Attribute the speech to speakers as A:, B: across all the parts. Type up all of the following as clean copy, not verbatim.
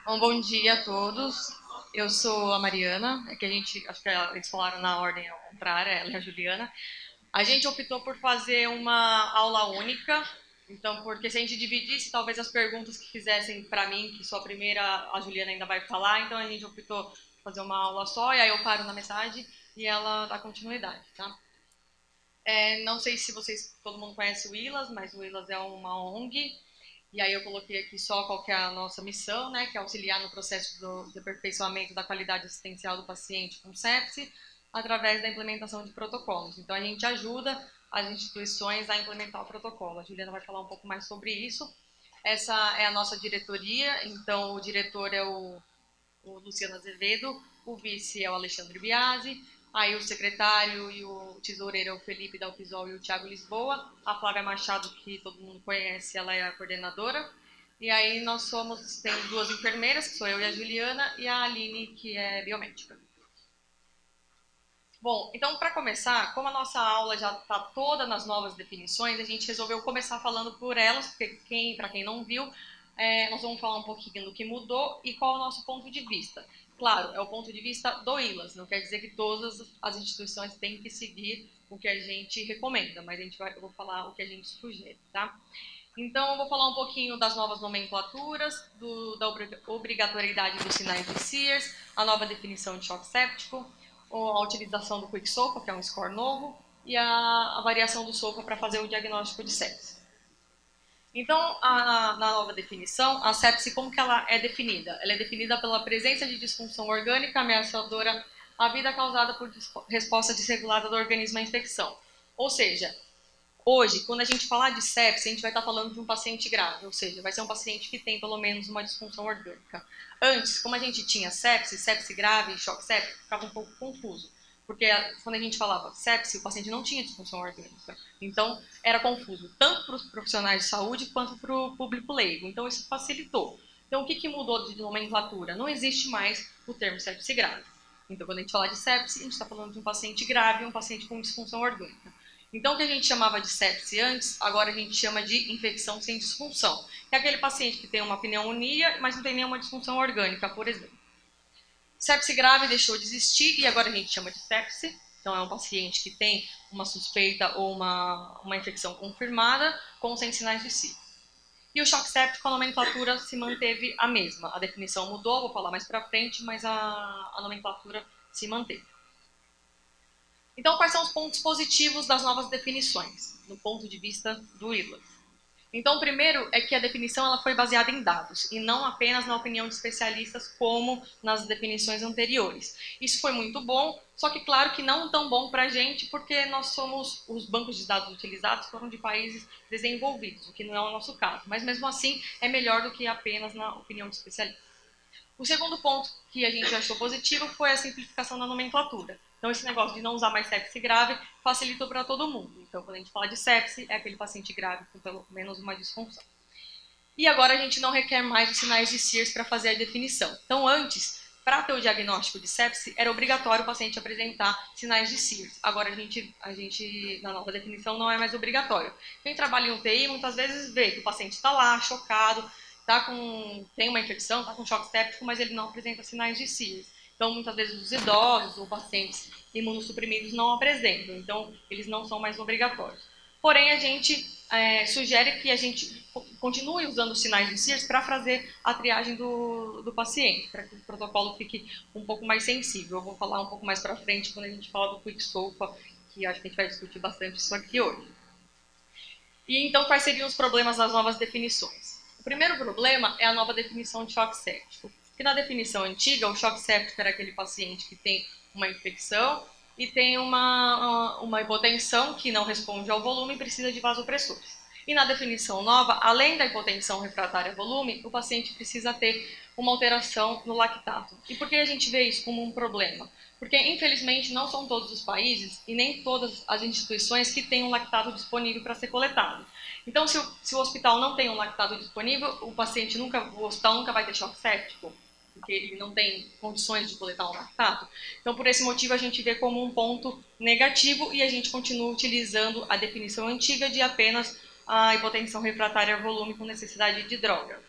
A: Bom dia a todos. Eu sou a Mariana, é que acho que eles falaram na ordem ao contrário, ela é a Juliana. A gente optou por fazer uma aula única, então, porque se a gente dividisse, talvez as perguntas que fizessem para mim, que sou a primeira, a Juliana ainda vai falar, então a gente optou por fazer uma aula só, e aí eu paro na metade e ela dá continuidade, tá? Não sei se todo mundo conhece o ILAS, mas o ILAS é uma ONG. E aí eu coloquei aqui só qual que é a nossa missão, né, que é auxiliar no processo de aperfeiçoamento da qualidade assistencial do paciente com sepse, através da implementação de protocolos. Então a gente ajuda as instituições a implementar o protocolo. A Juliana vai falar um pouco mais sobre isso. Essa é a nossa diretoria, então o diretor é o Luciano Azevedo, o vice é o Alexandre Biasi, aí o secretário e o tesoureiro é o Felipe Dalpisol e o Thiago Lisboa, a Flávia Machado, que todo mundo conhece, ela é a coordenadora, e aí tem duas enfermeiras, que sou eu e a Juliana, e a Aline, que é biomédica. Bom, então para começar, como a nossa aula já está toda nas novas definições, a gente resolveu começar falando por elas, porque para quem não viu, nós vamos falar um pouquinho do que mudou e qual é o nosso ponto de vista. Claro, é o ponto de vista do ILAS, não quer dizer que todas as instituições têm que seguir o que a gente recomenda, mas eu vou falar o que a gente sugere, tá? Então, eu vou falar um pouquinho das novas nomenclaturas, da obrigatoriedade dos sinais de Sears, a nova definição de choque séptico, a utilização do Quick SOPA, que é um score novo, e a variação do SOPA para fazer o diagnóstico de sepse. Então, na nova definição, a sepse, como que ela é definida? Ela é definida pela presença de disfunção orgânica ameaçadora à vida causada por resposta desregulada do organismo à infecção. Ou seja, hoje, quando a gente falar de sepse, a gente vai estar falando de um paciente grave, ou seja, vai ser um paciente que tem pelo menos uma disfunção orgânica. Antes, como a gente tinha sepse grave e choque séptico, ficava um pouco confuso. Porque quando a gente falava sepse, o paciente não tinha disfunção orgânica. Então, era confuso, tanto para os profissionais de saúde quanto para o público leigo. Então, isso facilitou. Então, o que mudou de nomenclatura? Não existe mais o termo sepse grave. Então, quando a gente fala de sepse, a gente está falando de um paciente grave, um paciente com disfunção orgânica. Então, o que a gente chamava de sepse antes, agora a gente chama de infecção sem disfunção. É aquele paciente que tem uma pneumonia, mas não tem nenhuma disfunção orgânica, por exemplo. Sepse grave deixou de existir e agora a gente chama de sepse. Então, é um paciente que tem uma suspeita ou uma infecção confirmada com sem sinais de si. E o choque séptico, a nomenclatura se manteve a mesma. A definição mudou, vou falar mais para frente, mas a nomenclatura se manteve. Então, quais são os pontos positivos das novas definições, no ponto de vista do ILAS? Então, o primeiro é que a definição ela foi baseada em dados, e não apenas na opinião de especialistas, como nas definições anteriores. Isso foi muito bom, só que claro que não tão bom para a gente, porque os bancos de dados utilizados foram de países desenvolvidos, o que não é o nosso caso. Mas mesmo assim, é melhor do que apenas na opinião de especialistas. O segundo ponto que a gente achou positivo foi a simplificação da nomenclatura. Então, esse negócio de não usar mais sepse grave facilitou para todo mundo. Então, quando a gente fala de sepse, é aquele paciente grave com pelo menos uma disfunção. E agora a gente não requer mais os sinais de Sears para fazer a definição. Então, antes, para ter o diagnóstico de sepse, era obrigatório o paciente apresentar sinais de Sears. Agora, a gente na nova definição, não é mais obrigatório. Quem trabalha em UTI, muitas vezes vê que o paciente está lá, chocado, tem uma infecção, está com choque séptico, mas ele não apresenta sinais de Sears. Então, muitas vezes, os idosos ou pacientes imunossuprimidos não apresentam. Então, eles não são mais obrigatórios. Porém, a gente sugere que a gente continue usando os sinais de Sears para fazer a triagem do paciente, para que o protocolo fique um pouco mais sensível. Eu vou falar um pouco mais para frente quando a gente fala do Quick SOPA, que acho que a gente vai discutir bastante isso aqui hoje. E então, quais seriam os problemas das novas definições? O primeiro problema é a nova definição de choque séptico. Que na definição antiga, o choque séptico era aquele paciente que tem uma infecção e tem uma hipotensão que não responde ao volume e precisa de vasopressores. E na definição nova, além da hipotensão refratária a volume, o paciente precisa ter uma alteração no lactato. E por que a gente vê isso como um problema? Porque, infelizmente, não são todos os países e nem todas as instituições que têm um lactato disponível para ser coletado. Então, se o hospital não tem um lactato disponível, o hospital nunca vai ter choque séptico, porque ele não tem condições de coletar um lactato. Então, por esse motivo, a gente vê como um ponto negativo e a gente continua utilizando a definição antiga de apenas a hipotensão refratária a volume com necessidade de droga.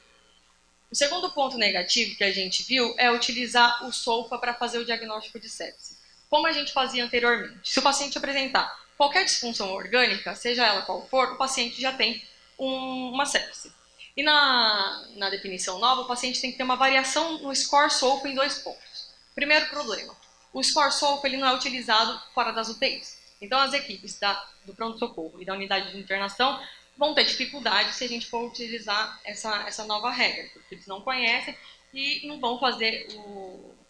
A: O segundo ponto negativo que a gente viu é utilizar o SOFA para fazer o diagnóstico de sepse. Como a gente fazia anteriormente, se o paciente apresentar qualquer disfunção orgânica, seja ela qual for, o paciente já tem uma sepse. E na definição nova, o paciente tem que ter uma variação no score SOFA em 2 pontos. Primeiro problema, o score SOFA ele não é utilizado fora das UTIs. Então as equipes do pronto-socorro e da unidade de internação vão ter dificuldade se a gente for utilizar essa nova regra, porque eles não conhecem e não vão fazer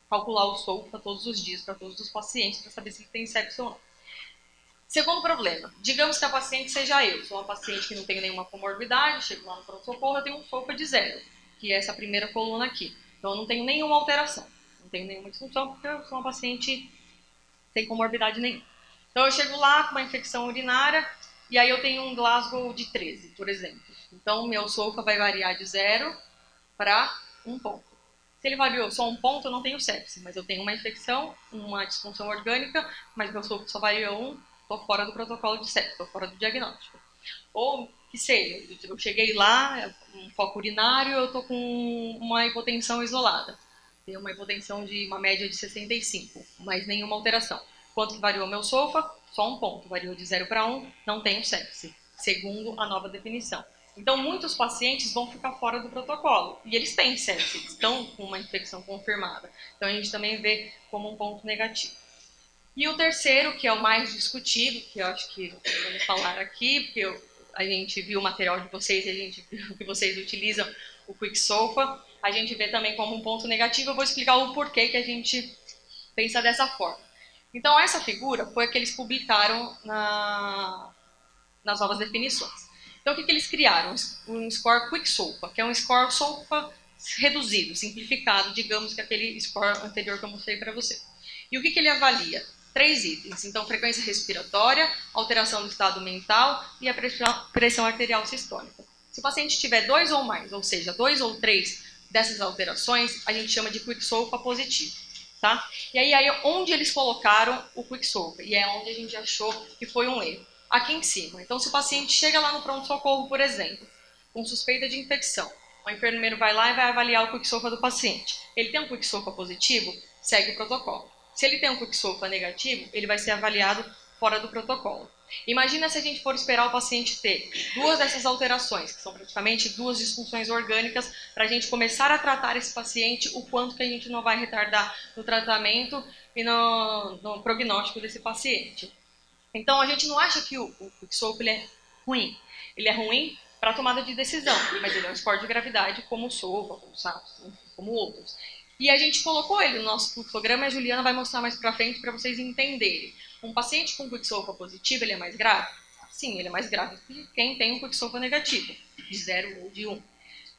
A: calcular o SOFA todos os dias para todos os pacientes para saber se ele tem sepsis ou não. Segundo problema, digamos que a paciente seja eu, sou uma paciente que não tem nenhuma comorbidade, chego lá no pronto-socorro, eu tenho um SOFA de 0, que é essa primeira coluna aqui. Então eu não tenho nenhuma alteração, não tenho nenhuma disfunção, porque eu sou uma paciente sem comorbidade nenhuma. Então eu chego lá com uma infecção urinária, e aí eu tenho um Glasgow de 13, por exemplo. Então meu SOFA vai variar de 0 para 1 ponto. Se ele variou só 1 ponto, eu não tenho sepse, mas eu tenho uma infecção, uma disfunção orgânica, mas meu SOFA só variou 1, estou fora do protocolo de sepse, estou fora do diagnóstico. Ou que seja, eu cheguei lá, um foco urinário, eu estou com uma hipotensão isolada. Tenho uma hipotensão de uma média de 65, mas nenhuma alteração. Quanto que variou meu SOFA? Só 1 ponto, variou de 0 para 1, não tenho sepse, segundo a nova definição. Então, muitos pacientes vão ficar fora do protocolo, e eles têm sepse, estão com uma infecção confirmada. Então, a gente também vê como um ponto negativo. E o terceiro, que é o mais discutido, que eu acho que vamos falar aqui, porque a gente viu o material de vocês e a gente viu que vocês utilizam o Quick SOFA, a gente vê também como um ponto negativo. Eu vou explicar o porquê que a gente pensa dessa forma. Então, essa figura foi a que eles publicaram nas novas definições. Então, o que eles criaram? Um score Quick SOFA, que é um score SOFA reduzido, simplificado, digamos que aquele score anterior que eu mostrei para você. E o que ele avalia? 3 itens. Então, frequência respiratória, alteração do estado mental e a pressão arterial sistólica. Se o paciente tiver 2 ou mais, ou seja, 2 ou 3 dessas alterações, a gente chama de Quick SOFA positivo. Tá? E aí, onde eles colocaram o Quick SOFA? E é onde a gente achou que foi um erro. Aqui em cima. Então, se o paciente chega lá no pronto-socorro, por exemplo, com suspeita de infecção, o enfermeiro vai lá e vai avaliar o Quick SOFA do paciente. Ele tem um Quick SOFA positivo? Segue o protocolo. Se ele tem um Quick SOFA negativo, ele vai ser avaliado fora do protocolo. Imagina se a gente for esperar o paciente ter 2 dessas alterações, que são praticamente 2 disfunções orgânicas, para a gente começar a tratar esse paciente, o quanto que a gente não vai retardar no tratamento e no prognóstico desse paciente. Então, a gente não acha que o Quick SOFA ele é ruim. Ele é ruim para a tomada de decisão, mas ele é um score de gravidade como o SOFA, como o SAPS, como outros. E a gente colocou ele no nosso fluxograma e a Juliana vai mostrar mais pra frente para vocês entenderem. Um paciente com Quick SOFA positivo, ele é mais grave? Sim, ele é mais grave que quem tem um Quick SOFA negativo, de 0 ou de 1.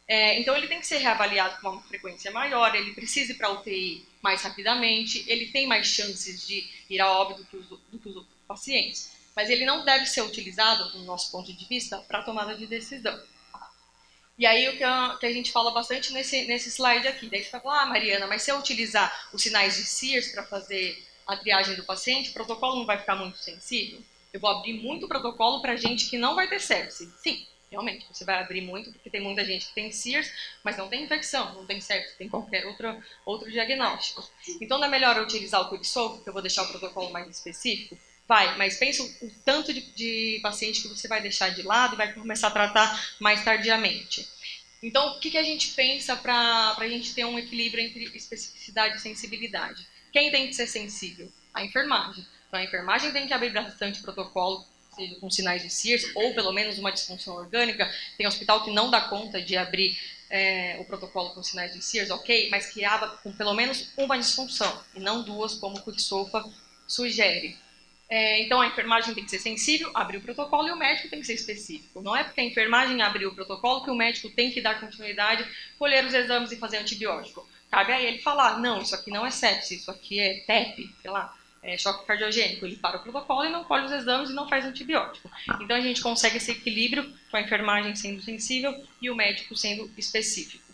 A: Então ele tem que ser reavaliado com uma frequência maior, ele precisa ir para a UTI mais rapidamente, ele tem mais chances de ir a óbito do que os outros pacientes. Mas ele não deve ser utilizado, do nosso ponto de vista, para tomada de decisão. E aí o que a gente fala bastante nesse slide aqui. Daí você vai falar, Mariana, mas se eu utilizar os sinais de Sears para fazer a triagem do paciente, o protocolo não vai ficar muito sensível? Eu vou abrir muito protocolo para gente que não vai ter sepse. Sim, realmente, você vai abrir muito, porque tem muita gente que tem Sears, mas não tem infecção, não tem sepse, tem qualquer outro diagnóstico. Então não é melhor eu utilizar o Quick SOFA, que eu vou deixar o protocolo mais específico? Vai, mas pensa o tanto de paciente que você vai deixar de lado e vai começar a tratar mais tardiamente. Então, o que a gente pensa para a gente ter um equilíbrio entre especificidade e sensibilidade? Quem tem que ser sensível? A enfermagem. Então, a enfermagem tem que abrir bastante protocolo, seja com sinais de Sears, ou pelo menos uma disfunção orgânica. Tem hospital que não dá conta de abrir o protocolo com sinais de Sears, ok, mas que abra com pelo menos uma disfunção, e não 2, como o Quick SOFA sugere. Então, a enfermagem tem que ser sensível, abrir o protocolo, e o médico tem que ser específico. Não é porque a enfermagem abriu o protocolo que o médico tem que dar continuidade, colher os exames e fazer antibiótico. Cabe a ele falar, não, isso aqui não é sepse, isso aqui é TEP, sei lá, choque cardiogênico. Ele para o protocolo e não colhe os exames e não faz antibiótico. Então, a gente consegue esse equilíbrio com a enfermagem sendo sensível e o médico sendo específico.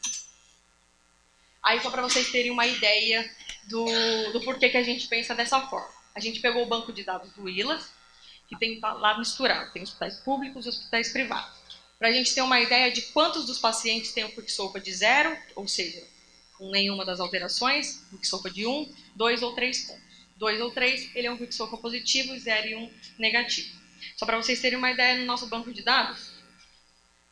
A: Aí, só para vocês terem uma ideia do porquê que a gente pensa dessa forma. A gente pegou o banco de dados do ILAS, que tem lá misturado, tem hospitais públicos e hospitais privados. para a gente ter uma ideia de quantos dos pacientes têm o quicksolva de 0, ou seja, com nenhuma das alterações, quicksolva de 1, 2 ou 3 pontos. 2 ou 3, ele é um quicksolva positivo, 0 e 1 negativo. Só para vocês terem uma ideia, no nosso banco de dados,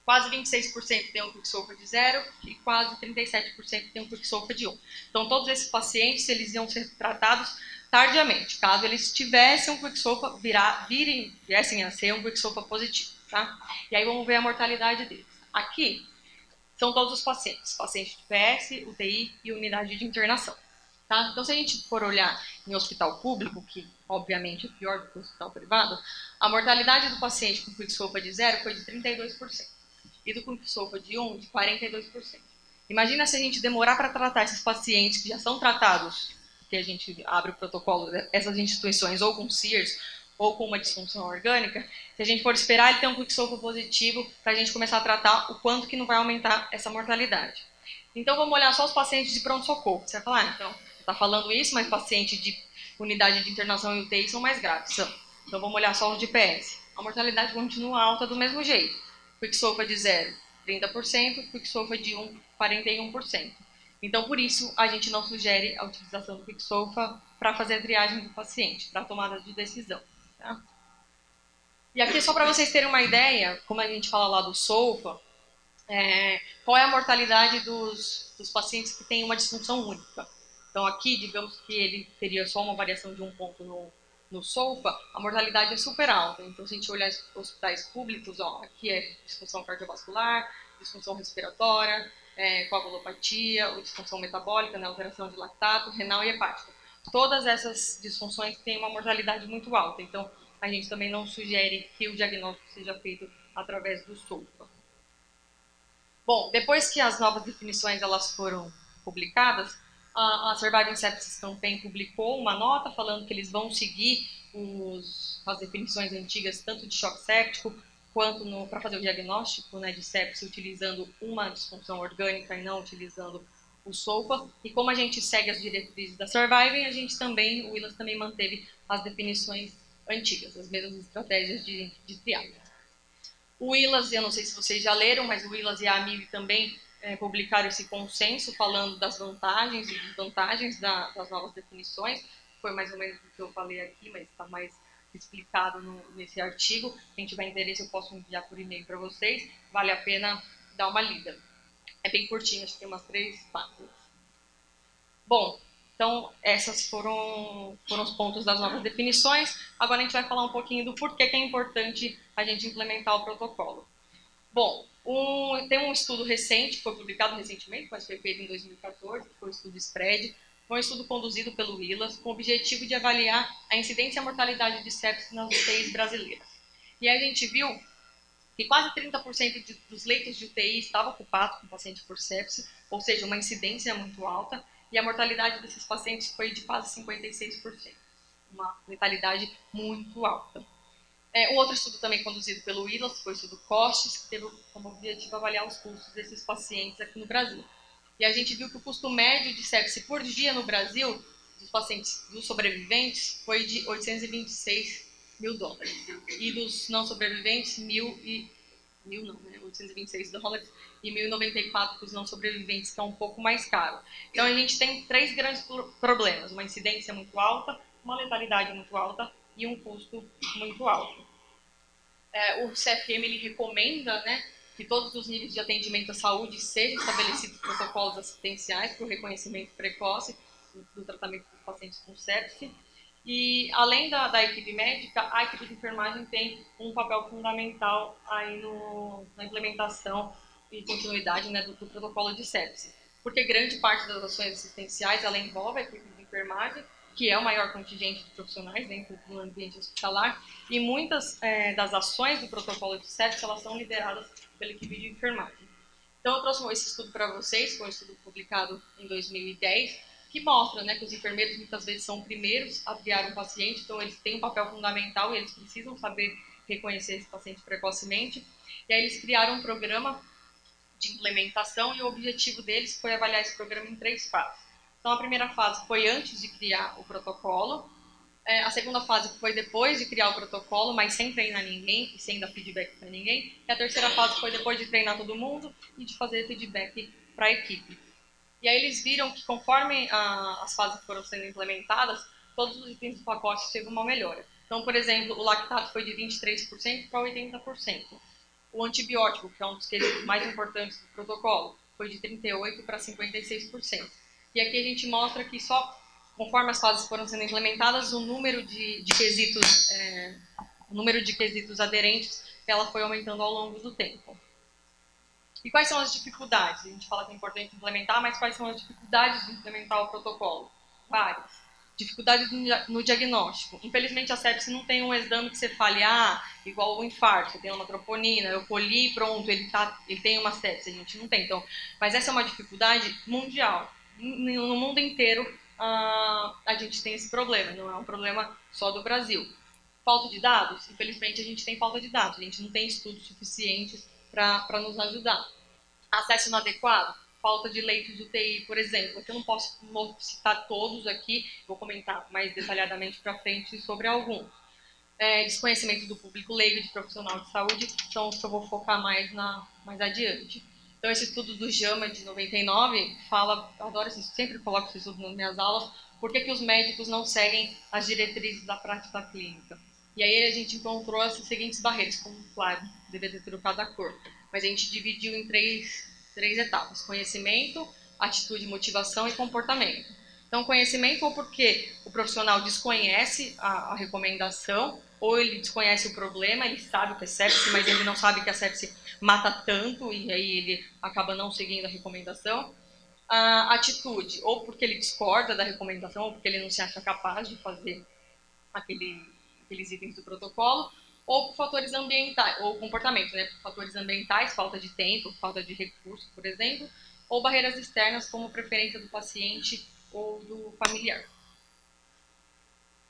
A: quase 26% tem um quicksolva de 0 e quase 37% tem um quicksolva de 1. Então, todos esses pacientes, eles iam ser tratados tardiamente, caso eles tivessem um quicksolva, viessem a ser um quicksolva positivo, tá? E aí vamos ver a mortalidade deles. Aqui são todos os pacientes de PS, UTI e unidade de internação. Tá? Então, se a gente for olhar em hospital público, que obviamente é pior do que o hospital privado, a mortalidade do paciente com quicksolva de 0 foi de 32%, e do quicksolva de 1 de 42%. Imagina se a gente demorar para tratar esses pacientes que já são tratados, que a gente abre o protocolo dessas instituições, ou com SIRS, ou com uma disfunção orgânica, se a gente for esperar ele ter um quicksolva positivo para a gente começar a tratar, o quanto que não vai aumentar essa mortalidade. Então, vamos olhar só os pacientes de pronto-socorro. Você vai falar, então, você está falando isso, mas pacientes de unidade de internação e UTI são mais graves. Então, vamos olhar só os de PS. A mortalidade continua alta do mesmo jeito. Quicksolva de 0, 30%, quicksolva de 1, 41%. Então, por isso, a gente não sugere a utilização do quicksolva para fazer a triagem do paciente, para a tomada de decisão. Tá? E aqui, só para vocês terem uma ideia, como a gente fala lá do solfa, qual é a mortalidade dos pacientes que têm uma disfunção única. Então, aqui, digamos que ele teria só uma variação de 1 ponto no solfa, a mortalidade é super alta. Então, se a gente olhar hospitais públicos, ó, aqui é disfunção cardiovascular, disfunção respiratória, coagulopatia, ou disfunção metabólica, né, alteração de lactato, renal e hepática. Todas essas disfunções têm uma mortalidade muito alta. Então, a gente também não sugere que o diagnóstico seja feito através do solfa. Bom, depois que as novas definições elas foram publicadas, a Surviving Sepsis Campaign publicou uma nota falando que eles vão seguir as definições antigas, tanto de choque séptico, quanto para fazer o diagnóstico, né, de sepsis, utilizando uma disfunção orgânica e não utilizando o SOFA. E como a gente segue as diretrizes da Surviving, o Willas também manteve as definições antigas, as mesmas estratégias de triagem. O Willas, eu não sei se vocês já leram, mas o Willas e a AMIB também publicaram esse consenso falando das vantagens e desvantagens das novas definições. Foi mais ou menos o que eu falei aqui, mas está mais explicado nesse artigo. Quem tiver interesse, eu posso enviar por e-mail para vocês. Vale a pena dar uma lida. É bem curtinho, acho que tem umas 3 páginas. Bom, então esses foram os pontos das novas definições. Agora a gente vai falar um pouquinho do porquê que é importante a gente implementar o protocolo. Bom, tem um estudo recente, que foi publicado recentemente, mas foi feito em 2014, que foi o estudo SPREAD. Foi um estudo conduzido pelo Willas, com o objetivo de avaliar a incidência e a mortalidade de sepsis nas UTIs brasileiras. E aí a gente viu que quase 30% dos leitos de UTI estavam ocupados com paciente por sepsis, ou seja, uma incidência muito alta, e a mortalidade desses pacientes foi de quase 56%, uma letalidade muito alta. Um outro estudo também conduzido pelo Willas foi o estudo COSTES, que teve como objetivo avaliar os custos desses pacientes aqui no Brasil. E a gente viu que o custo médio de sepsis por dia no Brasil, dos pacientes, dos sobreviventes, foi de $826 mil. E dos não sobreviventes, 826 dólares e 1.094 para os não sobreviventes, que é um pouco mais caro. Então a gente tem 3 grandes problemas: uma incidência muito alta, uma letalidade muito alta e um custo muito alto. O CFM ele recomenda, né, que todos os níveis de atendimento à saúde sejam estabelecidos protocolos assistenciais para o reconhecimento precoce do tratamento dos pacientes com sepsis. E além da equipe médica, a equipe de enfermagem tem um papel fundamental aí na implementação e continuidade, né, do protocolo de sepsis. Porque grande parte das ações assistenciais ela envolve a equipe de enfermagem, que é o maior contingente de profissionais dentro do ambiente hospitalar, e muitas das ações do protocolo de sepsis elas são lideradas pela equipe de enfermagem. Então eu trouxe esse estudo para vocês, foi um estudo publicado em 2010, que mostra, né, que os enfermeiros muitas vezes são primeiros a triar um paciente, então eles têm um papel fundamental e eles precisam saber reconhecer esse paciente precocemente. E aí eles criaram um programa de implementação e o objetivo deles foi avaliar esse programa em 3 fases. Então a primeira fase foi antes de criar o protocolo, A segunda fase foi depois de criar o protocolo, mas sem treinar ninguém e sem dar feedback para ninguém. E a terceira fase foi depois de treinar todo mundo e de fazer feedback para a equipe. E aí eles viram que conforme as fases foram sendo implementadas, todos os itens do pacote teve uma melhora. Então, por exemplo, o lactato foi de 23% para 80%. O antibiótico, que é um dos quesitos mais importantes do protocolo, foi de 38% para 56%. E aqui a gente mostra que só conforme as fases foram sendo implementadas, o número de quesitos, o número de quesitos aderentes, ela foi aumentando ao longo do tempo. E quais são as dificuldades? A gente fala que é importante implementar, mas quais são as dificuldades de implementar o protocolo? Várias. Dificuldade no diagnóstico. Infelizmente, a sepse não tem um exame que você fale, igual o infarto, tem uma troponina, eu colhi, pronto, ele tem uma sepse. A gente não tem. Então, mas essa é uma dificuldade mundial. No mundo inteiro, a gente tem esse problema, não é um problema só do Brasil. Falta de dados? Infelizmente, a gente tem falta de dados. A gente não tem estudos suficientes para nos ajudar. Acesso inadequado, falta de leitos de UTI, por exemplo. Aqui eu não posso citar todos aqui, vou comentar mais detalhadamente para frente sobre alguns. Desconhecimento do público leigo e de profissional de saúde são os que eu vou focar mais adiante. Então, esse estudo do JAMA de 99 fala, eu adoro sempre coloco esse estudo nas minhas aulas, por que os médicos não seguem as diretrizes da prática clínica. E aí a gente encontrou as seguintes barreiras, como, claro, deveria ter trocado a cor, mas a gente dividiu em três etapas: conhecimento, atitude, motivação e comportamento. Então, conhecimento ou porque o profissional desconhece a recomendação, ou ele desconhece o problema, ele sabe que é sepse, mas ele não sabe que a sepse mata tanto, e aí ele acaba não seguindo a recomendação. A atitude, ou porque ele discorda da recomendação, ou porque ele não se acha capaz de fazer aqueles itens do protocolo, ou por fatores ambientais, ou comportamento, né? Por fatores ambientais, falta de tempo, falta de recurso, por exemplo, ou barreiras externas, como preferência do paciente ou do familiar.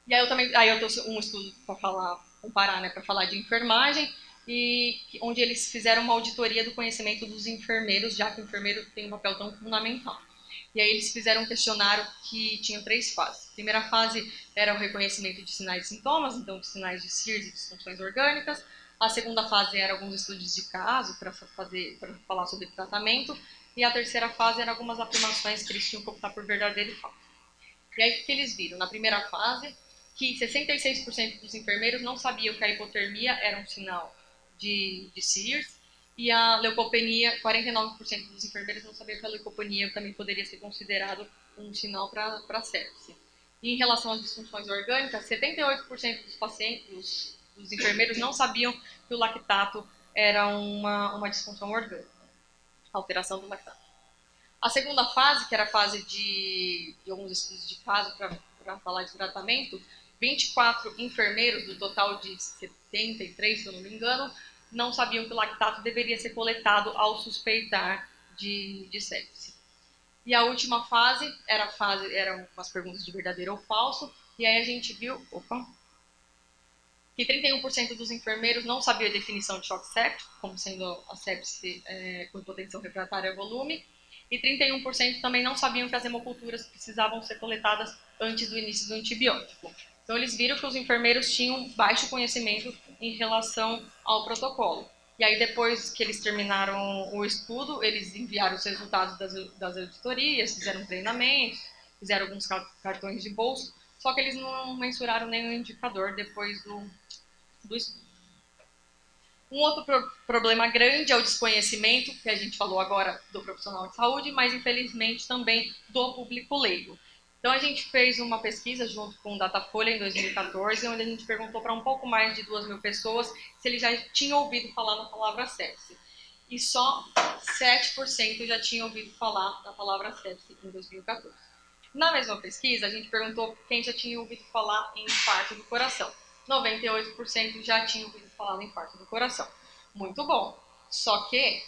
A: E aí eu trouxe um estudo para comparar, né, para falar de enfermagem, e onde eles fizeram uma auditoria do conhecimento dos enfermeiros, já que o enfermeiro tem um papel tão fundamental. E aí eles fizeram um questionário que tinha 3 fases. A primeira fase era o reconhecimento de sinais e sintomas, então de sinais de CIRS e disfunções orgânicas. A segunda fase era alguns estudos de caso para falar sobre tratamento. E a terceira fase era algumas afirmações que eles tinham que optar por verdadeiro e falso. E aí o que eles viram? Na primeira fase, que 66% dos enfermeiros não sabiam que a hipotermia era um sinal de CIRS, e a leucopenia, 49% dos enfermeiros não sabiam que a leucopenia também poderia ser considerado um sinal para sepse. E em relação às disfunções orgânicas, 78% dos pacientes, dos enfermeiros não sabiam que o lactato era uma disfunção orgânica, alteração do lactato. A segunda fase, que era a fase de alguns estudos de caso para falar de tratamento, 24 enfermeiros do total de 73, se eu não me engano, não sabiam que o lactato deveria ser coletado ao suspeitar de sepse. E a última fase eram umas perguntas de verdadeiro ou falso, e aí a gente viu que 31% dos enfermeiros não sabiam a definição de choque séptico, como sendo a sepse com hipotensão refratária a volume, e 31% também não sabiam que as hemoculturas precisavam ser coletadas antes do início do antibiótico. Então, eles viram que os enfermeiros tinham baixo conhecimento em relação ao protocolo. E aí, depois que eles terminaram o estudo, eles enviaram os resultados das auditorias, fizeram treinamentos, fizeram alguns cartões de bolso, só que eles não mensuraram nenhum indicador depois do estudo. Um outro problema grande é o desconhecimento, que a gente falou agora do profissional de saúde, mas infelizmente também do público leigo. Então a gente fez uma pesquisa junto com o Datafolha em 2014, onde a gente perguntou para um pouco mais de 2.000 pessoas se eles já tinham ouvido falar na palavra sepse. E só 7% já tinham ouvido falar da palavra sepse em 2014. Na mesma pesquisa, a gente perguntou quem já tinha ouvido falar em infarto do coração. 98% já tinham ouvido falar no infarto do coração. Muito bom. Só que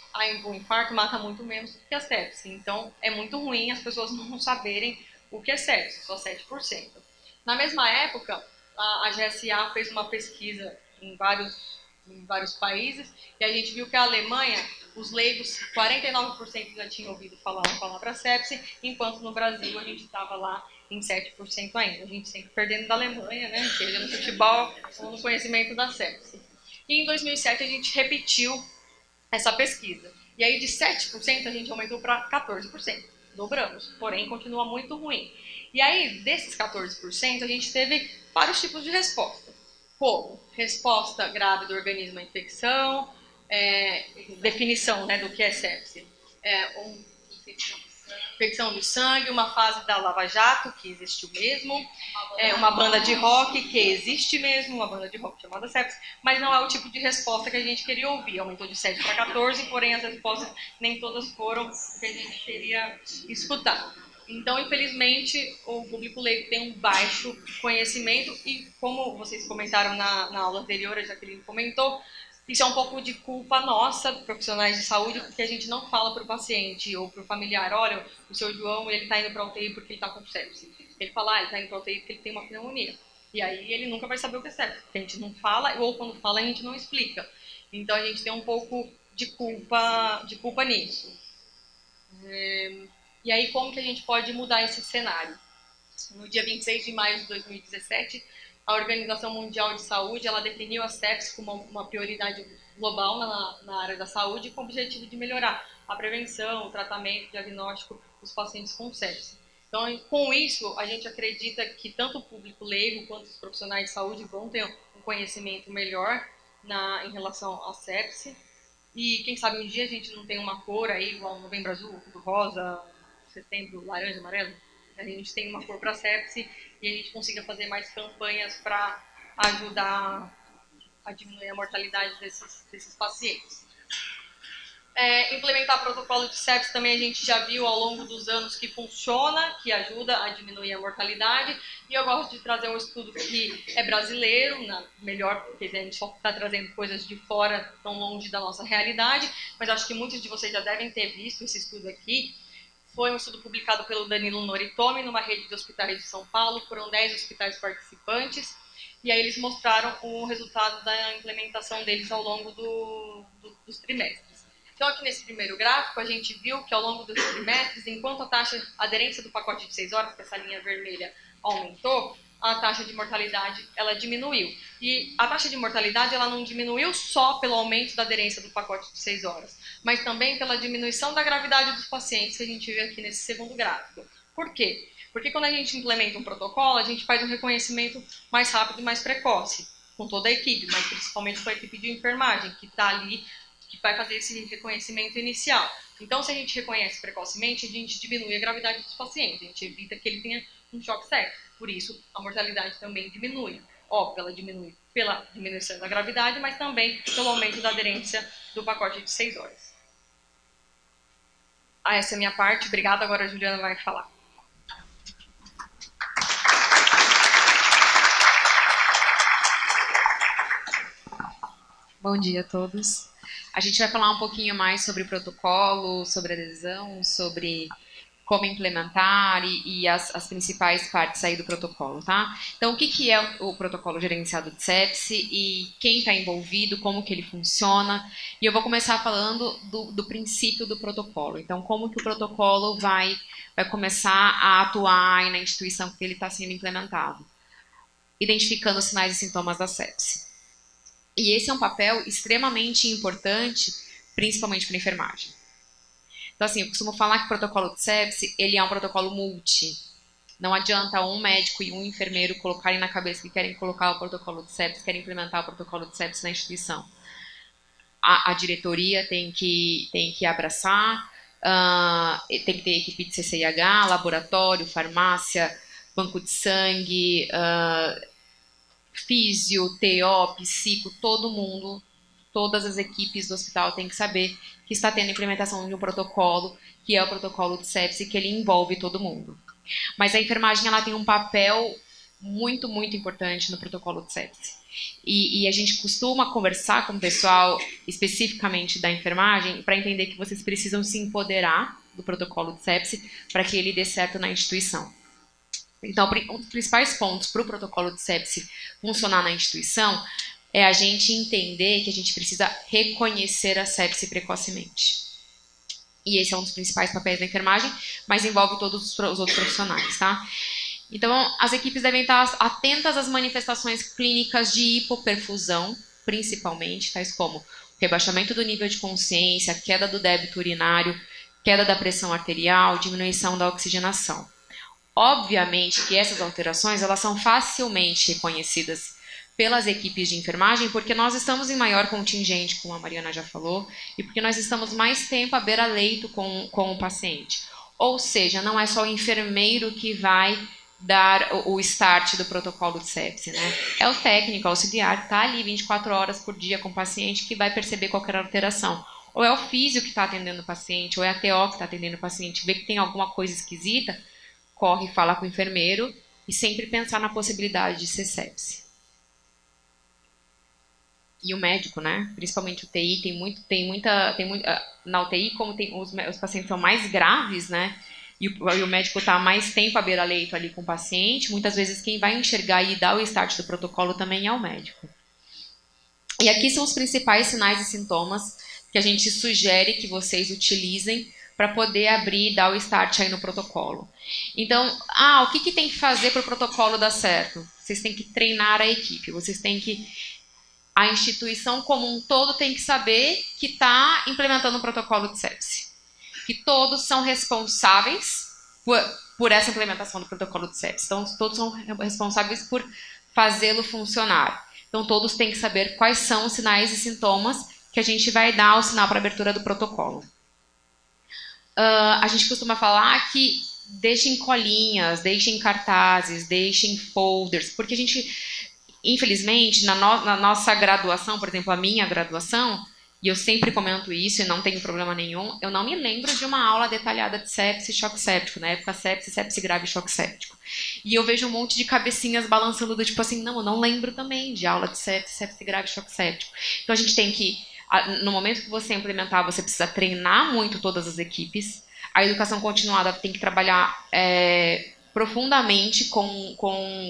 A: o infarto mata muito menos do que a sepse. Então, é muito ruim as pessoas não saberem o que é sepse, só 7%. Na mesma época, a GSA fez uma pesquisa em vários países e a gente viu que a Alemanha os leigos, 49% já tinham ouvido falar a palavra sepse, enquanto no Brasil a gente estava lá em 7% ainda. A gente sempre perdendo da Alemanha, né, seja no futebol ou no conhecimento da sepse. E em 2007 a gente repetiu essa pesquisa. E aí de 7% a gente aumentou para 14%. Dobramos, porém continua muito ruim. E aí, desses 14%, a gente teve vários tipos de resposta. Como resposta grave do organismo à infecção, definição, né, do que é sepse. Infecção do sangue, uma fase da Lava Jato, que existiu mesmo, uma banda de rock, que existe mesmo, uma banda de rock chamada sepse, mas não é o tipo de resposta que a gente queria ouvir. Aumentou de 7 para 14, porém as respostas nem todas foram o que a gente queria escutar. Então, infelizmente, o público leigo tem um baixo conhecimento e, como vocês comentaram na aula anterior, a Jaqueline comentou, isso é um pouco de culpa nossa, profissionais de saúde, porque a gente não fala para o paciente ou para o familiar, olha, o seu João, ele está indo para a UTI porque ele está com sepse. Ele fala, ele está indo para a UTI porque ele tem uma pneumonia. E aí ele nunca vai saber o que é sepse, porque a gente não fala, ou quando fala a gente não explica. Então a gente tem um pouco de culpa nisso. E aí como que a gente pode mudar esse cenário? No dia 26 de maio de 2017, a Organização Mundial de Saúde ela definiu a sepse como uma prioridade global na área da saúde com o objetivo de melhorar a prevenção, o tratamento, o diagnóstico dos pacientes com sepse. Então, com isso, a gente acredita que tanto o público leigo quanto os profissionais de saúde vão ter um conhecimento melhor em relação à sepse. E quem sabe um dia a gente não tem uma cor aí, igual novembro azul, outubro rosa, setembro laranja, amarelo. A gente tem uma cor para sepse e a gente consiga fazer mais campanhas para ajudar a diminuir a mortalidade desses pacientes. Implementar protocolo de sepse também a gente já viu ao longo dos anos que funciona, que ajuda a diminuir a mortalidade. E eu gosto de trazer um estudo que é brasileiro, melhor porque a gente só está trazendo coisas de fora, tão longe da nossa realidade, mas acho que muitos de vocês já devem ter visto esse estudo aqui. Foi um estudo publicado pelo Danilo Noritomi numa rede de hospitais de São Paulo, foram 10 hospitais participantes, e aí eles mostraram o resultado da implementação deles ao longo dos trimestres. Então, aqui nesse primeiro gráfico, a gente viu que ao longo dos trimestres, enquanto a taxa de aderência do pacote de 6 horas, que essa linha vermelha aumentou, a taxa de mortalidade ela diminuiu. E a taxa de mortalidade ela não diminuiu só pelo aumento da aderência do pacote de 6 horas, mas também pela diminuição da gravidade dos pacientes que a gente vê aqui nesse segundo gráfico. Por quê? Porque quando a gente implementa um protocolo, a gente faz um reconhecimento mais rápido e mais precoce, com toda a equipe, mas principalmente com a equipe de enfermagem, que está ali, que vai fazer esse reconhecimento inicial. Então, se a gente reconhece precocemente, a gente diminui a gravidade dos pacientes, a gente evita que ele tenha um choque séptico. Por isso, a mortalidade também diminui. Óbvio, ela diminui pela diminuição da gravidade, mas também pelo aumento da aderência do pacote de 6 horas. Essa é a minha parte. Obrigada. Agora a Juliana vai falar.
B: Bom dia a todos. A gente vai falar um pouquinho mais sobre protocolo, sobre adesão, sobre como implementar e as principais partes aí do protocolo, tá? Então, o que é o protocolo gerenciado de sepse e quem está envolvido, como que ele funciona. E eu vou começar falando do princípio do protocolo. Então, como que o protocolo vai começar a atuar na instituição que ele está sendo implementado. Identificando os sinais e sintomas da sepse. E esse é um papel extremamente importante, principalmente para a enfermagem. Então, assim, eu costumo falar que o protocolo de sepse, ele é um protocolo multi. Não adianta um médico e um enfermeiro colocarem na cabeça que querem colocar o protocolo de sepse, querem implementar o protocolo de sepse na instituição. A diretoria tem que abraçar, tem que ter equipe de CCIH, laboratório, farmácia, banco de sangue, físio, TO, psico, todo mundo, todas as equipes do hospital têm que saber que está tendo a implementação de um protocolo, que é o protocolo de sepse, que ele envolve todo mundo. Mas a enfermagem ela tem um papel muito, muito importante no protocolo de sepse. E a gente costuma conversar com o pessoal, especificamente da enfermagem, para entender que vocês precisam se empoderar do protocolo de sepse para que ele dê certo na instituição. Então, um dos principais pontos para o protocolo de sepse funcionar na instituição é a gente entender que a gente precisa reconhecer a sepse precocemente. E esse é um dos principais papéis da enfermagem, mas envolve todos os outros profissionais, tá? Então, as equipes devem estar atentas às manifestações clínicas de hipoperfusão, principalmente, tais como rebaixamento do nível de consciência, queda do débito urinário, queda da pressão arterial, diminuição da oxigenação. Obviamente que essas alterações elas são facilmente reconhecidas pelas equipes de enfermagem, porque nós estamos em maior contingente, como a Mariana já falou, e porque nós estamos mais tempo à beira-leito com o paciente. Ou seja, não é só o enfermeiro que vai dar o start do protocolo de sepse, né? É o técnico auxiliar que está ali 24 horas por dia com o paciente que vai perceber qualquer alteração. Ou é o físio que está atendendo o paciente, ou é a TO que está atendendo o paciente, vê que tem alguma coisa esquisita, corre, fala com o enfermeiro e sempre pensar na possibilidade de ser sepse. E o médico, né? Principalmente o TI, tem muita na UTI, como os pacientes são mais graves, né? E o médico está mais tempo à beira-leito ali com o paciente, muitas vezes quem vai enxergar e dar o start do protocolo também é o médico. E aqui são os principais sinais e sintomas que a gente sugere que vocês utilizem para poder abrir e dar o start aí no protocolo. Então, o que tem que fazer para o protocolo dar certo? Vocês têm que treinar a equipe, a instituição como um todo tem que saber que está implementando um protocolo de sepse. Que todos são responsáveis por essa implementação do protocolo de sepse. Então, todos são responsáveis por fazê-lo funcionar. Então, todos têm que saber quais são os sinais e sintomas que a gente vai dar ao sinal para abertura do protocolo. A gente costuma falar que deixem colinhas, deixem cartazes, deixem folders, porque a gente, infelizmente, na nossa graduação, por exemplo, a minha graduação, e eu sempre comento isso e não tenho problema nenhum, eu não me lembro de uma aula detalhada de sepse e choque séptico, na época sepse grave e choque séptico. E eu vejo um monte de cabecinhas balançando do tipo assim, não, eu não lembro também de aula de sepse grave e choque séptico. Então a gente tem que, no momento que você implementar, você precisa treinar muito todas as equipes. A educação continuada tem que trabalhar profundamente com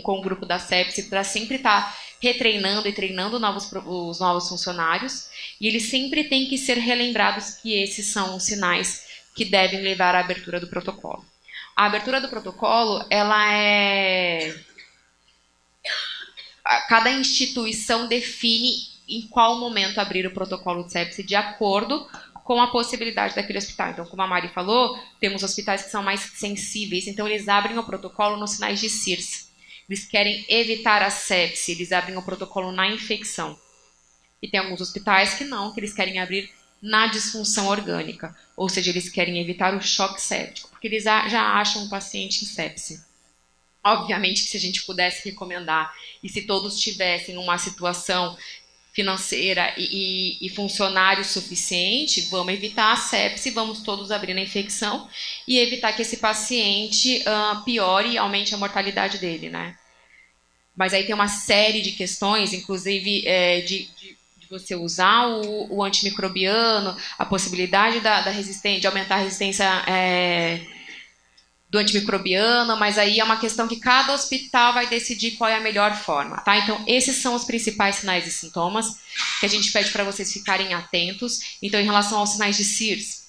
B: o grupo da sepse para sempre estar retreinando e treinando os novos funcionários. E eles sempre têm que ser relembrados que esses são os sinais que devem levar à abertura do protocolo. A abertura do protocolo, cada instituição define em qual momento abrir o protocolo de sepse de acordo com a possibilidade daquele hospital. Então, como a Mari falou, temos hospitais que são mais sensíveis, então eles abrem o protocolo nos sinais de CIRS. Eles querem evitar a sepse, eles abrem o protocolo na infecção. E tem alguns hospitais que não, que eles querem abrir na disfunção orgânica, ou seja, eles querem evitar o choque séptico, porque eles já acham um paciente em sepse. Obviamente que se a gente pudesse recomendar, e se todos tivessem uma situação financeira e funcionário suficiente, vamos evitar a sepse, vamos todos abrir na infecção e evitar que esse paciente piore e aumente a mortalidade dele, né? Mas aí tem uma série de questões, inclusive de você usar o antimicrobiano, a possibilidade de aumentar a resistência do antimicrobiano, mas aí é uma questão que cada hospital vai decidir qual é a melhor forma, tá? Então, esses são os principais sinais e sintomas que a gente pede para vocês ficarem atentos. Então, em relação aos sinais de CIRS,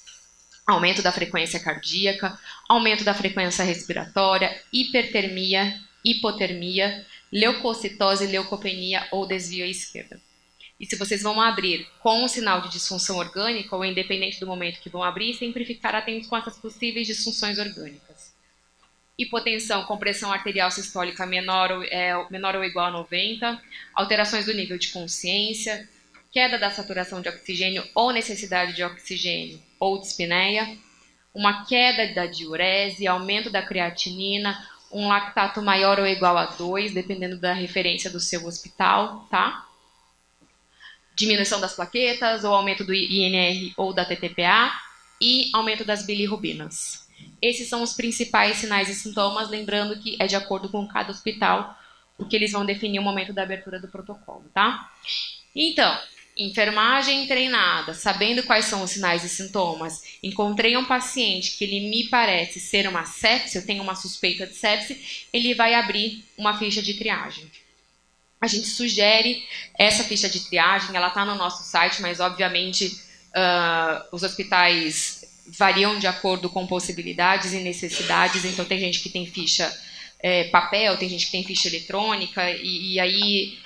B: aumento da frequência cardíaca, aumento da frequência respiratória, hipertermia, hipotermia, leucocitose, leucopenia ou desvio à esquerda. E se vocês vão abrir com um sinal de disfunção orgânica, ou independente do momento que vão abrir, sempre ficar atentos com essas possíveis disfunções orgânicas. Hipotensão com pressão arterial sistólica menor ou igual a 90, alterações do nível de consciência, queda da saturação de oxigênio ou necessidade de oxigênio ou dispneia, uma queda da diurese, aumento da creatinina, um lactato maior ou igual a 2, dependendo da referência do seu hospital, tá? Diminuição das plaquetas, ou aumento do INR ou da TTPA, e aumento das bilirrubinas. Esses são os principais sinais e sintomas, lembrando que é de acordo com cada hospital, porque eles vão definir o momento da abertura do protocolo, tá? Então, enfermagem treinada, sabendo quais são os sinais e sintomas, encontrei um paciente que ele me parece ser uma sepse, eu tenho uma suspeita de sepse, ele vai abrir uma ficha de triagem. a gente sugere essa ficha de triagem. Ela está no nosso site, mas obviamente os hospitais variam de acordo com possibilidades e necessidades. Então tem gente que tem ficha papel, tem gente que tem ficha eletrônica, e aí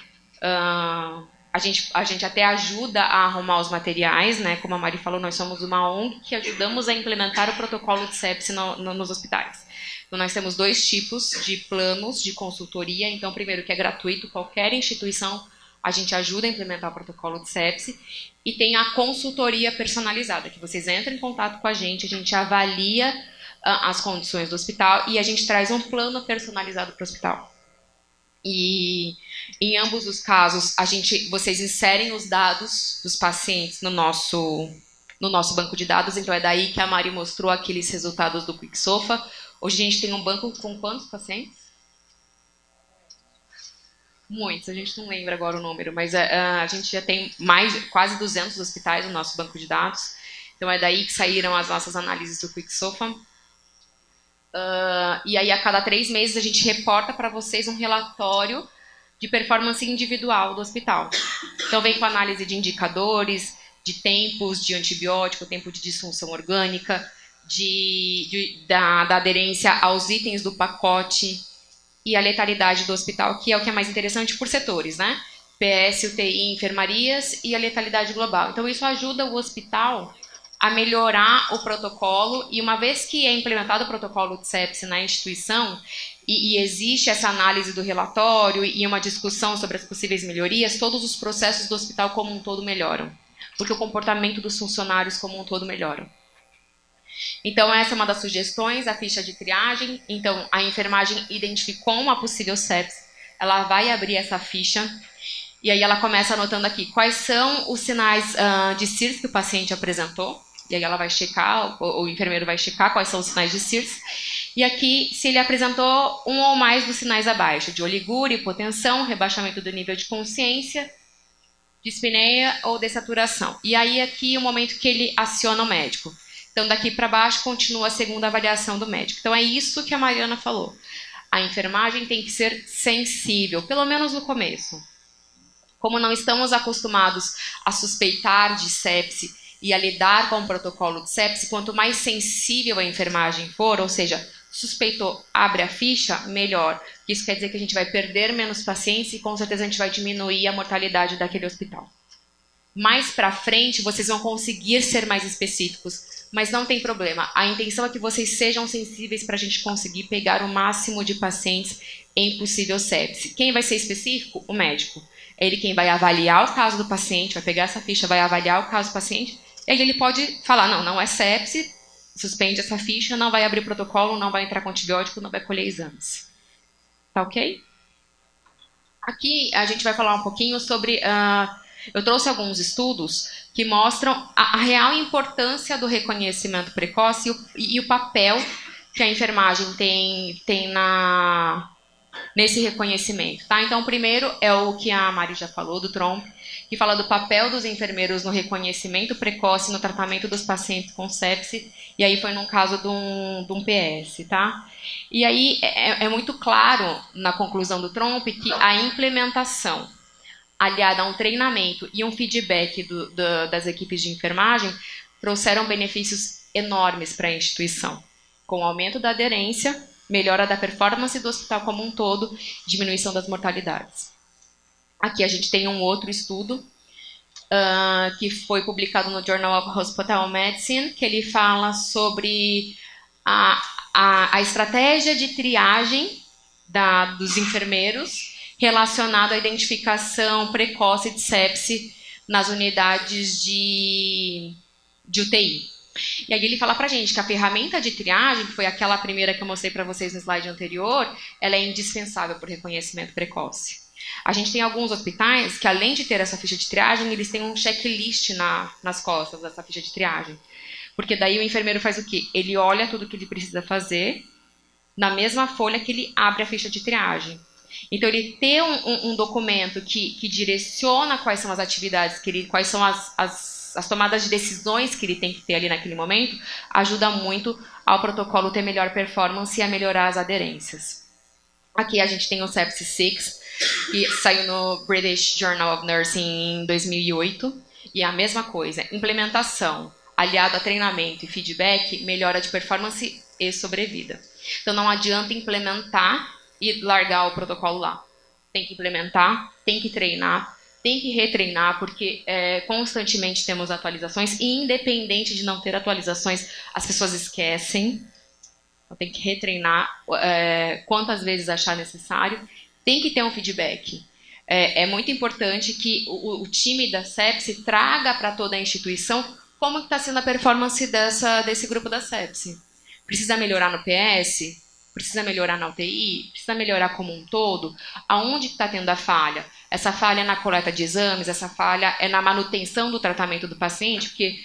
B: a gente até ajuda a arrumar os materiais, né? Como a Mari falou, nós somos uma ONG que ajudamos a implementar o protocolo de sepse nos hospitais. Então, nós temos 2 tipos de planos de consultoria. Então, primeiro, que é gratuito, qualquer instituição, a gente ajuda a implementar o protocolo de sepse. E tem a consultoria personalizada, que vocês entram em contato com a gente avalia as condições do hospital e a gente traz um plano personalizado para o hospital. E em ambos os casos, vocês inserem os dados dos pacientes no nosso banco de dados. Então, é daí que a Mari mostrou aqueles resultados do QuickSofa. Hoje a gente tem um banco com quantos pacientes? Muitos, a gente não lembra agora o número, mas a gente já tem quase 200 hospitais no nosso banco de dados. Então é daí que saíram as nossas análises do QuickSofa. E aí a cada 3 meses a gente reporta para vocês um relatório de performance individual do hospital. Então vem com análise de indicadores, de tempos de antibiótico, tempo de disfunção orgânica, da aderência aos itens do pacote e a letalidade do hospital, que é o que é mais interessante por setores, né? PS, UTI, enfermarias e a letalidade global. Então isso ajuda o hospital a melhorar o protocolo, e uma vez que é implementado o protocolo de sepse na instituição e existe essa análise do relatório e uma discussão sobre as possíveis melhorias, todos os processos do hospital como um todo melhoram, porque o comportamento dos funcionários como um todo melhora. Então, essa é uma das sugestões, a ficha de triagem. Então, a enfermagem identificou uma possível sepse, ela vai abrir essa ficha, e aí ela começa anotando aqui quais são os sinais de CIRS que o paciente apresentou, e aí ela vai checar, o enfermeiro vai checar quais são os sinais de CIRS, e aqui se ele apresentou um ou mais dos sinais abaixo, de oligúria, hipotensão, rebaixamento do nível de consciência, dispneia ou dessaturação. E aí aqui o momento que ele aciona o médico. Então, daqui para baixo, continua a segunda avaliação do médico. Então, é isso que a Mariana falou. A enfermagem tem que ser sensível, pelo menos no começo. Como não estamos acostumados a suspeitar de sepse e a lidar com o protocolo de sepse, quanto mais sensível a enfermagem for, ou seja, suspeitou, abre a ficha, melhor. Isso quer dizer que a gente vai perder menos pacientes e, com certeza, a gente vai diminuir a mortalidade daquele hospital. Mais para frente, vocês vão conseguir ser mais específicos, mas não tem problema. A intenção é que vocês sejam sensíveis para a gente conseguir pegar o máximo de pacientes em possível sepse. Quem vai ser específico? O médico. É ele quem vai avaliar o caso do paciente, vai pegar essa ficha, vai avaliar o caso do paciente, e aí ele pode falar, não é sepse, suspende essa ficha, não vai abrir protocolo, não vai entrar com antibiótico, não vai colher exames. Tá ok? Aqui a gente vai falar um pouquinho sobre... eu trouxe alguns estudos que mostram a real importância do reconhecimento precoce e o papel que a enfermagem tem nesse reconhecimento. Tá? Então, o primeiro é o que a Mari já falou, do Tromp, que fala do papel dos enfermeiros no reconhecimento precoce no tratamento dos pacientes com sepse, e aí foi num caso de um PS. Tá? E aí é muito claro na conclusão do Tromp que a implementação aliada a um treinamento e um feedback das equipes de enfermagem, trouxeram benefícios enormes para a instituição, com aumento da aderência, melhora da performance do hospital como um todo, diminuição das mortalidades. Aqui a gente tem um outro estudo, que foi publicado no Journal of Hospital Medicine, que ele fala sobre a estratégia de triagem dos enfermeiros, relacionado à identificação precoce de sepse nas unidades de UTI. E aí ele fala pra gente que a ferramenta de triagem, que foi aquela primeira que eu mostrei para vocês no slide anterior, ela é indispensável para o reconhecimento precoce. A gente tem alguns hospitais que, além de ter essa ficha de triagem, eles têm um checklist nas costas dessa ficha de triagem. Porque daí o enfermeiro faz o quê? Ele olha tudo que ele precisa fazer na mesma folha que ele abre a ficha de triagem. Então, ele ter um documento que direciona quais são as atividades, quais são as tomadas de decisões que ele tem que ter ali naquele momento, ajuda muito ao protocolo ter melhor performance e a melhorar as aderências. Aqui a gente tem o Sepsis 6, que saiu no British Journal of Nursing em 2008, e é a mesma coisa, implementação aliado a treinamento e feedback melhora de performance e sobrevida. Então não adianta implementar e largar o protocolo lá. Tem que implementar, tem que treinar, tem que retreinar, porque constantemente temos atualizações, e independente de não ter atualizações, as pessoas esquecem. Então, tem que retreinar quantas vezes achar necessário. Tem que ter um feedback. É muito importante que o time da sepsi traga para toda a instituição como está sendo a performance desse grupo da sepsi. Precisa melhorar no PS? Precisa melhorar na UTI? Precisa melhorar como um todo? Aonde está tendo a falha? Essa falha é na coleta de exames? Essa falha é na manutenção do tratamento do paciente? Porque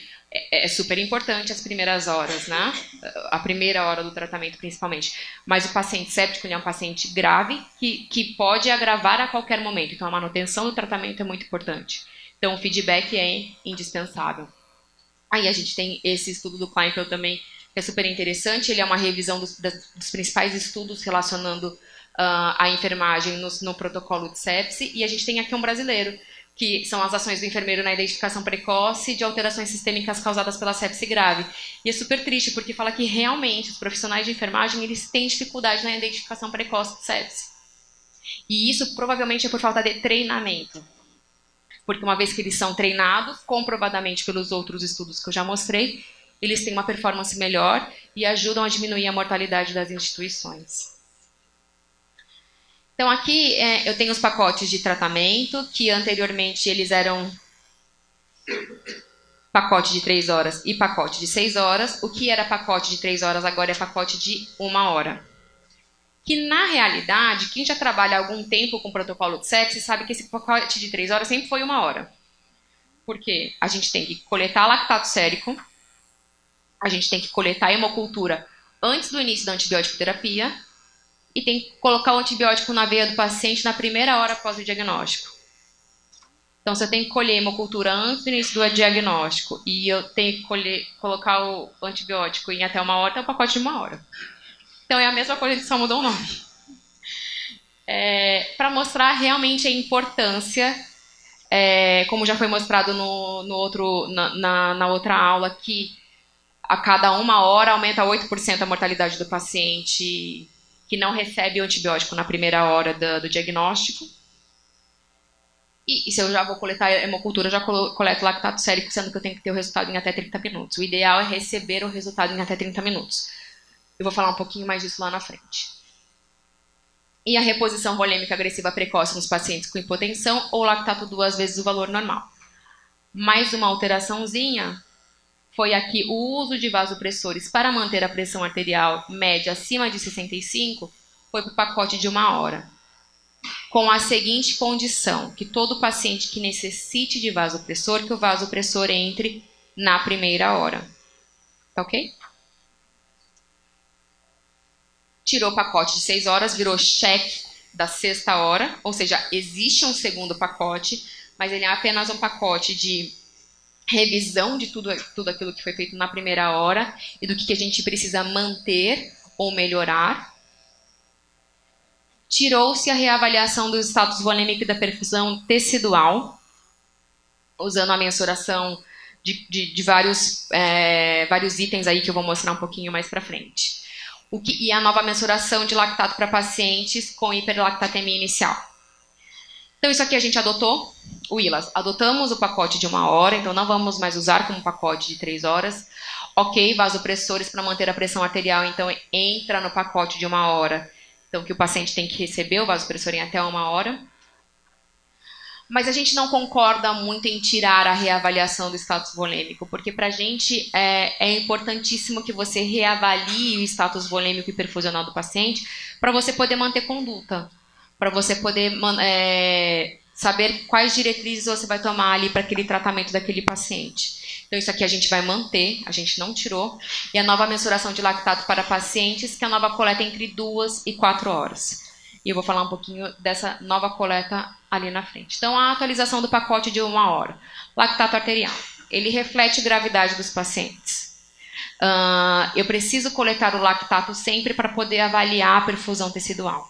B: é super importante as primeiras horas, né? A primeira hora do tratamento, principalmente. Mas o paciente séptico, ele é um paciente grave que pode agravar a qualquer momento. Então, a manutenção do tratamento é muito importante. Então, o feedback é indispensável. Aí a gente tem esse estudo do Kleinfeld também, que é super interessante. Ele é uma revisão dos principais estudos relacionando a enfermagem no protocolo de sepsi. E a gente tem aqui um brasileiro, que são as ações do enfermeiro na identificação precoce de alterações sistêmicas causadas pela sepsi grave. E é super triste, porque fala que realmente os profissionais de enfermagem eles têm dificuldade na identificação precoce de sepsi. E isso provavelmente é por falta de treinamento. Porque uma vez que eles são treinados, comprovadamente pelos outros estudos que eu já mostrei, eles têm uma performance melhor e ajudam a diminuir a mortalidade das instituições. Então aqui eu tenho os pacotes de tratamento, que anteriormente eles eram pacote de 3 horas e pacote de 6 horas. O que era pacote de 3 horas agora é pacote de 1 hora. Que na realidade, quem já trabalha há algum tempo com protocolo de sepsis sabe que esse pacote de 3 horas sempre foi 1 hora. Por quê? A gente tem que coletar lactato sérico, a gente tem que coletar a hemocultura antes do início da antibiótico terapia e tem que colocar o antibiótico na veia do paciente na primeira hora após o diagnóstico. Então, se eu tenho que colher a hemocultura antes do início do diagnóstico e eu tenho que colocar o antibiótico em até 1 hora, é um pacote de 1 hora. Então, é a mesma coisa, só mudou o nome. Para mostrar realmente a importância, como já foi mostrado na outra aula, que a cada 1 hora aumenta 8% a mortalidade do paciente que não recebe o antibiótico na primeira hora do diagnóstico. E se eu já vou coletar a hemocultura, eu já coleto lactato sérico, sendo que eu tenho que ter o resultado em até 30 minutos. O ideal é receber o resultado em até 30 minutos. Eu vou falar um pouquinho mais disso lá na frente. E a reposição volêmica agressiva precoce nos pacientes com hipotensão ou lactato 2 vezes o valor normal. Mais uma alteraçãozinha foi aqui o uso de vasopressores para manter a pressão arterial média acima de 65, foi para o pacote de 1 hora. Com a seguinte condição, que todo paciente que necessite de vasopressor, que o vasopressor entre na primeira hora. Tá ok? Tirou o pacote de 6 horas, virou cheque da 6ª hora, ou seja, existe um segundo pacote, mas ele é apenas um pacote de revisão de tudo aquilo que foi feito na primeira hora e do que a gente precisa manter ou melhorar. Tirou-se a reavaliação do status volêmico e da perfusão tecidual, usando a mensuração de vários itens aí que eu vou mostrar um pouquinho mais para frente. E a nova mensuração de lactato para pacientes com hiperlactatemia inicial. Então isso aqui a gente adotou, o ILAS. Adotamos o pacote de 1 hora, então não vamos mais usar como pacote de 3 horas. Ok, vasopressores para manter a pressão arterial, então entra no pacote de 1 hora. Então que o paciente tem que receber o vasopressor em até 1 hora. Mas a gente não concorda muito em tirar a reavaliação do status volêmico, porque para a gente é importantíssimo que você reavalie o status volêmico e perfusional do paciente para você poder manter conduta, para você poder saber quais diretrizes você vai tomar ali para aquele tratamento daquele paciente. Então isso aqui a gente vai manter, a gente não tirou. E a nova mensuração de lactato para pacientes, que é a nova coleta entre 2 e 4 horas. E eu vou falar um pouquinho dessa nova coleta ali na frente. Então, a atualização do pacote de 1 hora. Lactato arterial. Ele reflete a gravidade dos pacientes. Eu preciso coletar o lactato sempre para poder avaliar a perfusão tecidual.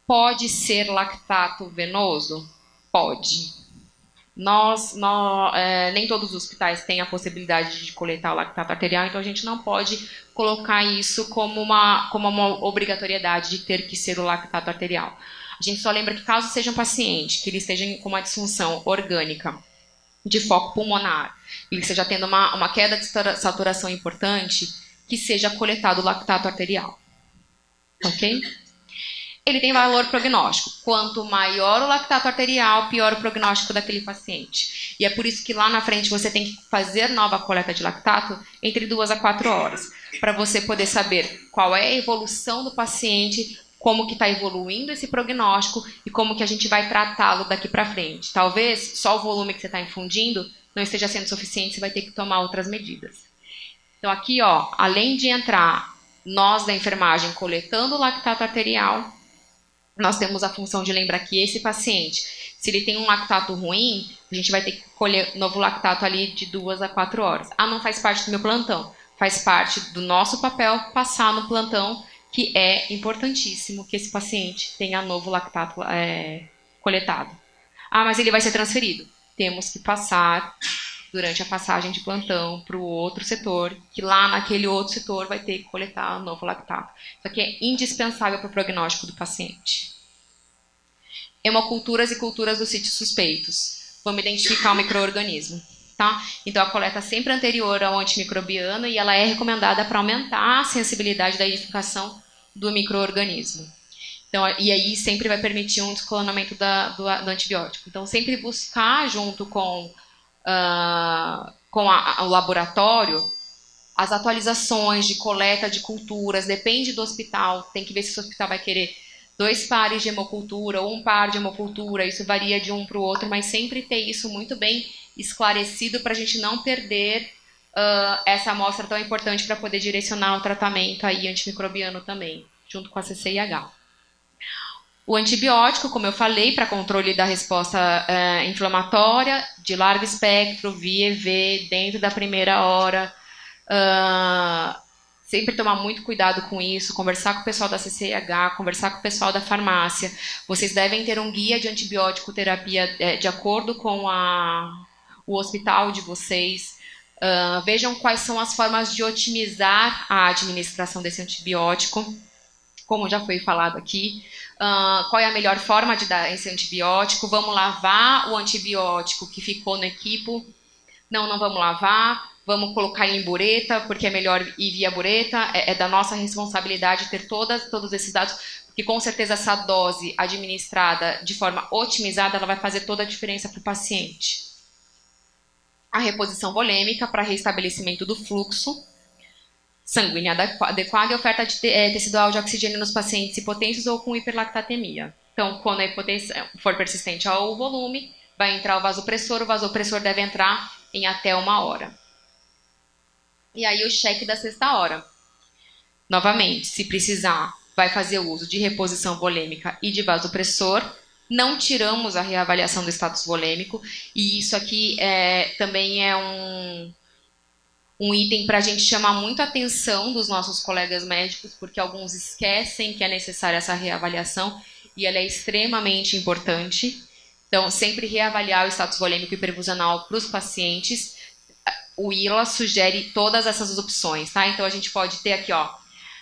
B: pode ser lactato venoso? Pode. Nem todos os hospitais têm a possibilidade de coletar o lactato arterial, então a gente não pode colocar isso como uma obrigatoriedade de ter que ser o lactato arterial. A gente só lembra que caso seja um paciente que ele esteja com uma disfunção orgânica de foco pulmonar, ele esteja tendo uma queda de saturação importante, que seja coletado o lactato arterial. Ok? Ele tem valor prognóstico. Quanto maior o lactato arterial, pior o prognóstico daquele paciente. E é por isso que lá na frente você tem que fazer nova coleta de lactato entre 2 a 4 horas, para você poder saber qual é a evolução do paciente, como que está evoluindo esse prognóstico e como que a gente vai tratá-lo daqui para frente. Talvez só o volume que você está infundindo não esteja sendo suficiente, você vai ter que tomar outras medidas. Então aqui, ó, além de entrar nós da enfermagem coletando o lactato arterial, nós temos a função de lembrar que esse paciente, se ele tem um lactato ruim, a gente vai ter que colher novo lactato ali de 2 a 4 horas. Ah, não faz parte do meu plantão. Faz parte do nosso papel passar no plantão, que é importantíssimo que esse paciente tenha novo lactato coletado. Ah, mas ele vai ser transferido. Temos que passar, durante a passagem de plantão, para o outro setor, que lá naquele outro setor vai ter que coletar novo lactato. Isso aqui é indispensável para o prognóstico do paciente. Hemoculturas e culturas dos sítios suspeitos. Vamos identificar o micro-organismo. Tá? Então, a coleta sempre anterior ao antimicrobiano e ela é recomendada para aumentar a sensibilidade da identificação do micro-organismo. Então, e aí sempre vai permitir um descolonamento do antibiótico. Então, sempre buscar junto com o laboratório as atualizações de coleta de culturas, depende do hospital, tem que ver se o hospital vai querer 2 pares de hemocultura ou 1 par de hemocultura, isso varia de um para o outro, mas sempre ter isso muito bem esclarecido para a gente não perder essa amostra tão importante para poder direcionar o tratamento aí antimicrobiano também, junto com a CCIH. O antibiótico, como eu falei, para controle da resposta inflamatória, de largo espectro, via EV, dentro da primeira hora. Sempre tomar muito cuidado com isso, conversar com o pessoal da CCIH, conversar com o pessoal da farmácia. Vocês devem ter um guia de antibiótico terapia de acordo com o hospital de vocês. Vejam quais são as formas de otimizar a administração desse antibiótico, como já foi falado aqui. Qual é a melhor forma de dar esse antibiótico? Vamos lavar o antibiótico que ficou no equipo? Não vamos lavar. Vamos colocar em bureta, porque é melhor ir via bureta. É da nossa responsabilidade ter todos esses dados, porque com certeza essa dose administrada de forma otimizada, ela vai fazer toda a diferença para o paciente. A reposição volêmica para restabelecimento do fluxo sanguíneo adequado e oferta de tecidual de oxigênio nos pacientes hipotensos ou com hiperlactatemia. Então, quando a hipotensão for persistente ao volume, vai entrar o vasopressor deve entrar em até 1 hora. E aí o cheque da 6ª hora. Novamente, se precisar, vai fazer uso de reposição volêmica e de vasopressor. Não tiramos a reavaliação do status volêmico. E isso aqui também é um item para a gente chamar muito a atenção dos nossos colegas médicos, porque alguns esquecem que é necessária essa reavaliação e ela é extremamente importante. Então, sempre reavaliar o status volêmico e perfusional para os pacientes. O ILA sugere todas essas opções, tá? Então, a gente pode ter aqui, ó,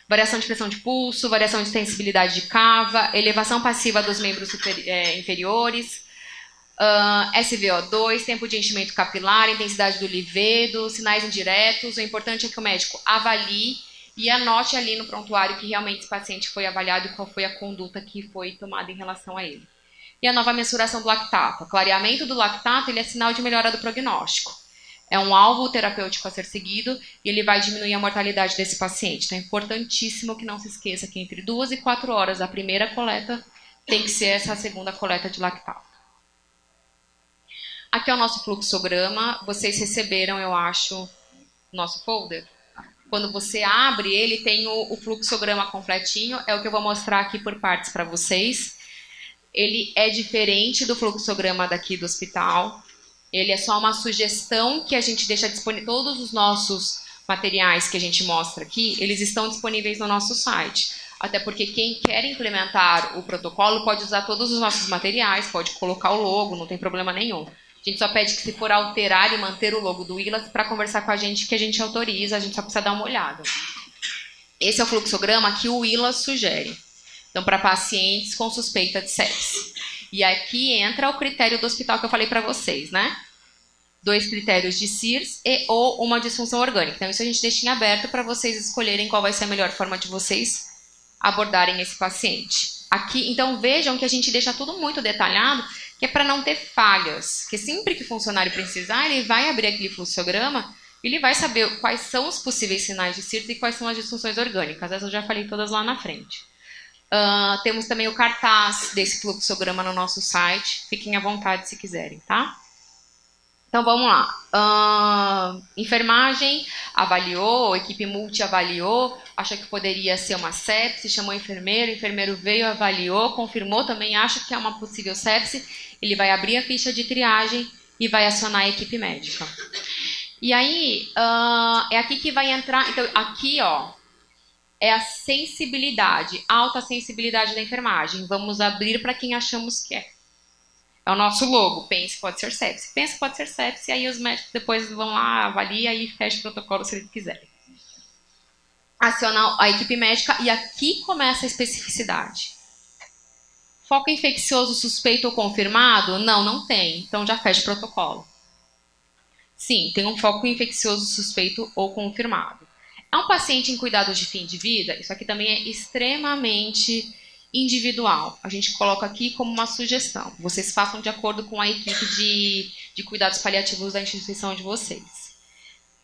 B: variação de pressão de pulso, variação de sensibilidade de cava, elevação passiva dos membros inferiores, SVO2, tempo de enchimento capilar, intensidade do livedo, sinais indiretos. O importante é que o médico avalie e anote ali no prontuário que realmente esse paciente foi avaliado e qual foi a conduta que foi tomada em relação a ele. E a nova mensuração do lactato. O clareamento do lactato ele é sinal de melhora do prognóstico. É um alvo terapêutico a ser seguido e ele vai diminuir a mortalidade desse paciente. Então é importantíssimo que não se esqueça que entre 2 e 4 horas da primeira coleta tem que ser essa segunda coleta de lactato. Aqui é o nosso fluxograma. Vocês receberam, eu acho, o nosso folder. Quando você abre, ele tem o fluxograma completinho. É o que eu vou mostrar aqui por partes para vocês. Ele é diferente do fluxograma daqui do hospital. Ele é só uma sugestão que a gente deixa disponível. Todos os nossos materiais que a gente mostra aqui, eles estão disponíveis no nosso site. até porque quem quer implementar o protocolo pode usar todos os nossos materiais, pode colocar o logo, não tem problema nenhum. A gente só pede que, se for alterar e manter o logo do ILAS, para conversar com a gente, que a gente autoriza, a gente só precisa dar uma olhada. Esse é o fluxograma que o ILAS sugere. Então, para pacientes com suspeita de sepse. E aqui entra o critério do hospital que eu falei para vocês, né? 2 critérios de CIRS e ou uma disfunção orgânica. Então, isso a gente deixa em aberto para vocês escolherem qual vai ser a melhor forma de vocês abordarem esse paciente. Aqui, então, vejam que a gente deixa tudo muito detalhado, que é para não ter falhas. Porque sempre que o funcionário precisar, ele vai abrir aquele fluxograma, ele vai saber quais são os possíveis sinais de CIRS e quais são as disfunções orgânicas. Essas eu já falei todas lá na frente. Temos também o cartaz desse fluxograma no nosso site. Fiquem à vontade se quiserem, tá? Então, vamos lá. Enfermagem avaliou, equipe multi avaliou, acha que poderia ser uma sepse, chamou o enfermeiro veio, avaliou, confirmou, também acha que é uma possível sepse, ele vai abrir a ficha de triagem e vai acionar a equipe médica. E aí, é aqui que vai entrar, então, aqui, ó, é a sensibilidade, alta sensibilidade da enfermagem. Vamos abrir para quem achamos que é. É o nosso logo, pense pode ser sepse. Pensa pode ser sepse, e aí os médicos depois vão lá, avaliam e fecham o protocolo se eles quiserem. Acionar a equipe médica, e aqui começa a especificidade. Foco infeccioso suspeito ou confirmado? Não, não tem. Então já fecha o protocolo. Sim, tem um foco infeccioso suspeito ou confirmado. É um paciente em cuidados de fim de vida? Isso aqui também é extremamente individual. A gente coloca aqui como uma sugestão. Vocês façam de acordo com a equipe de cuidados paliativos da instituição de vocês.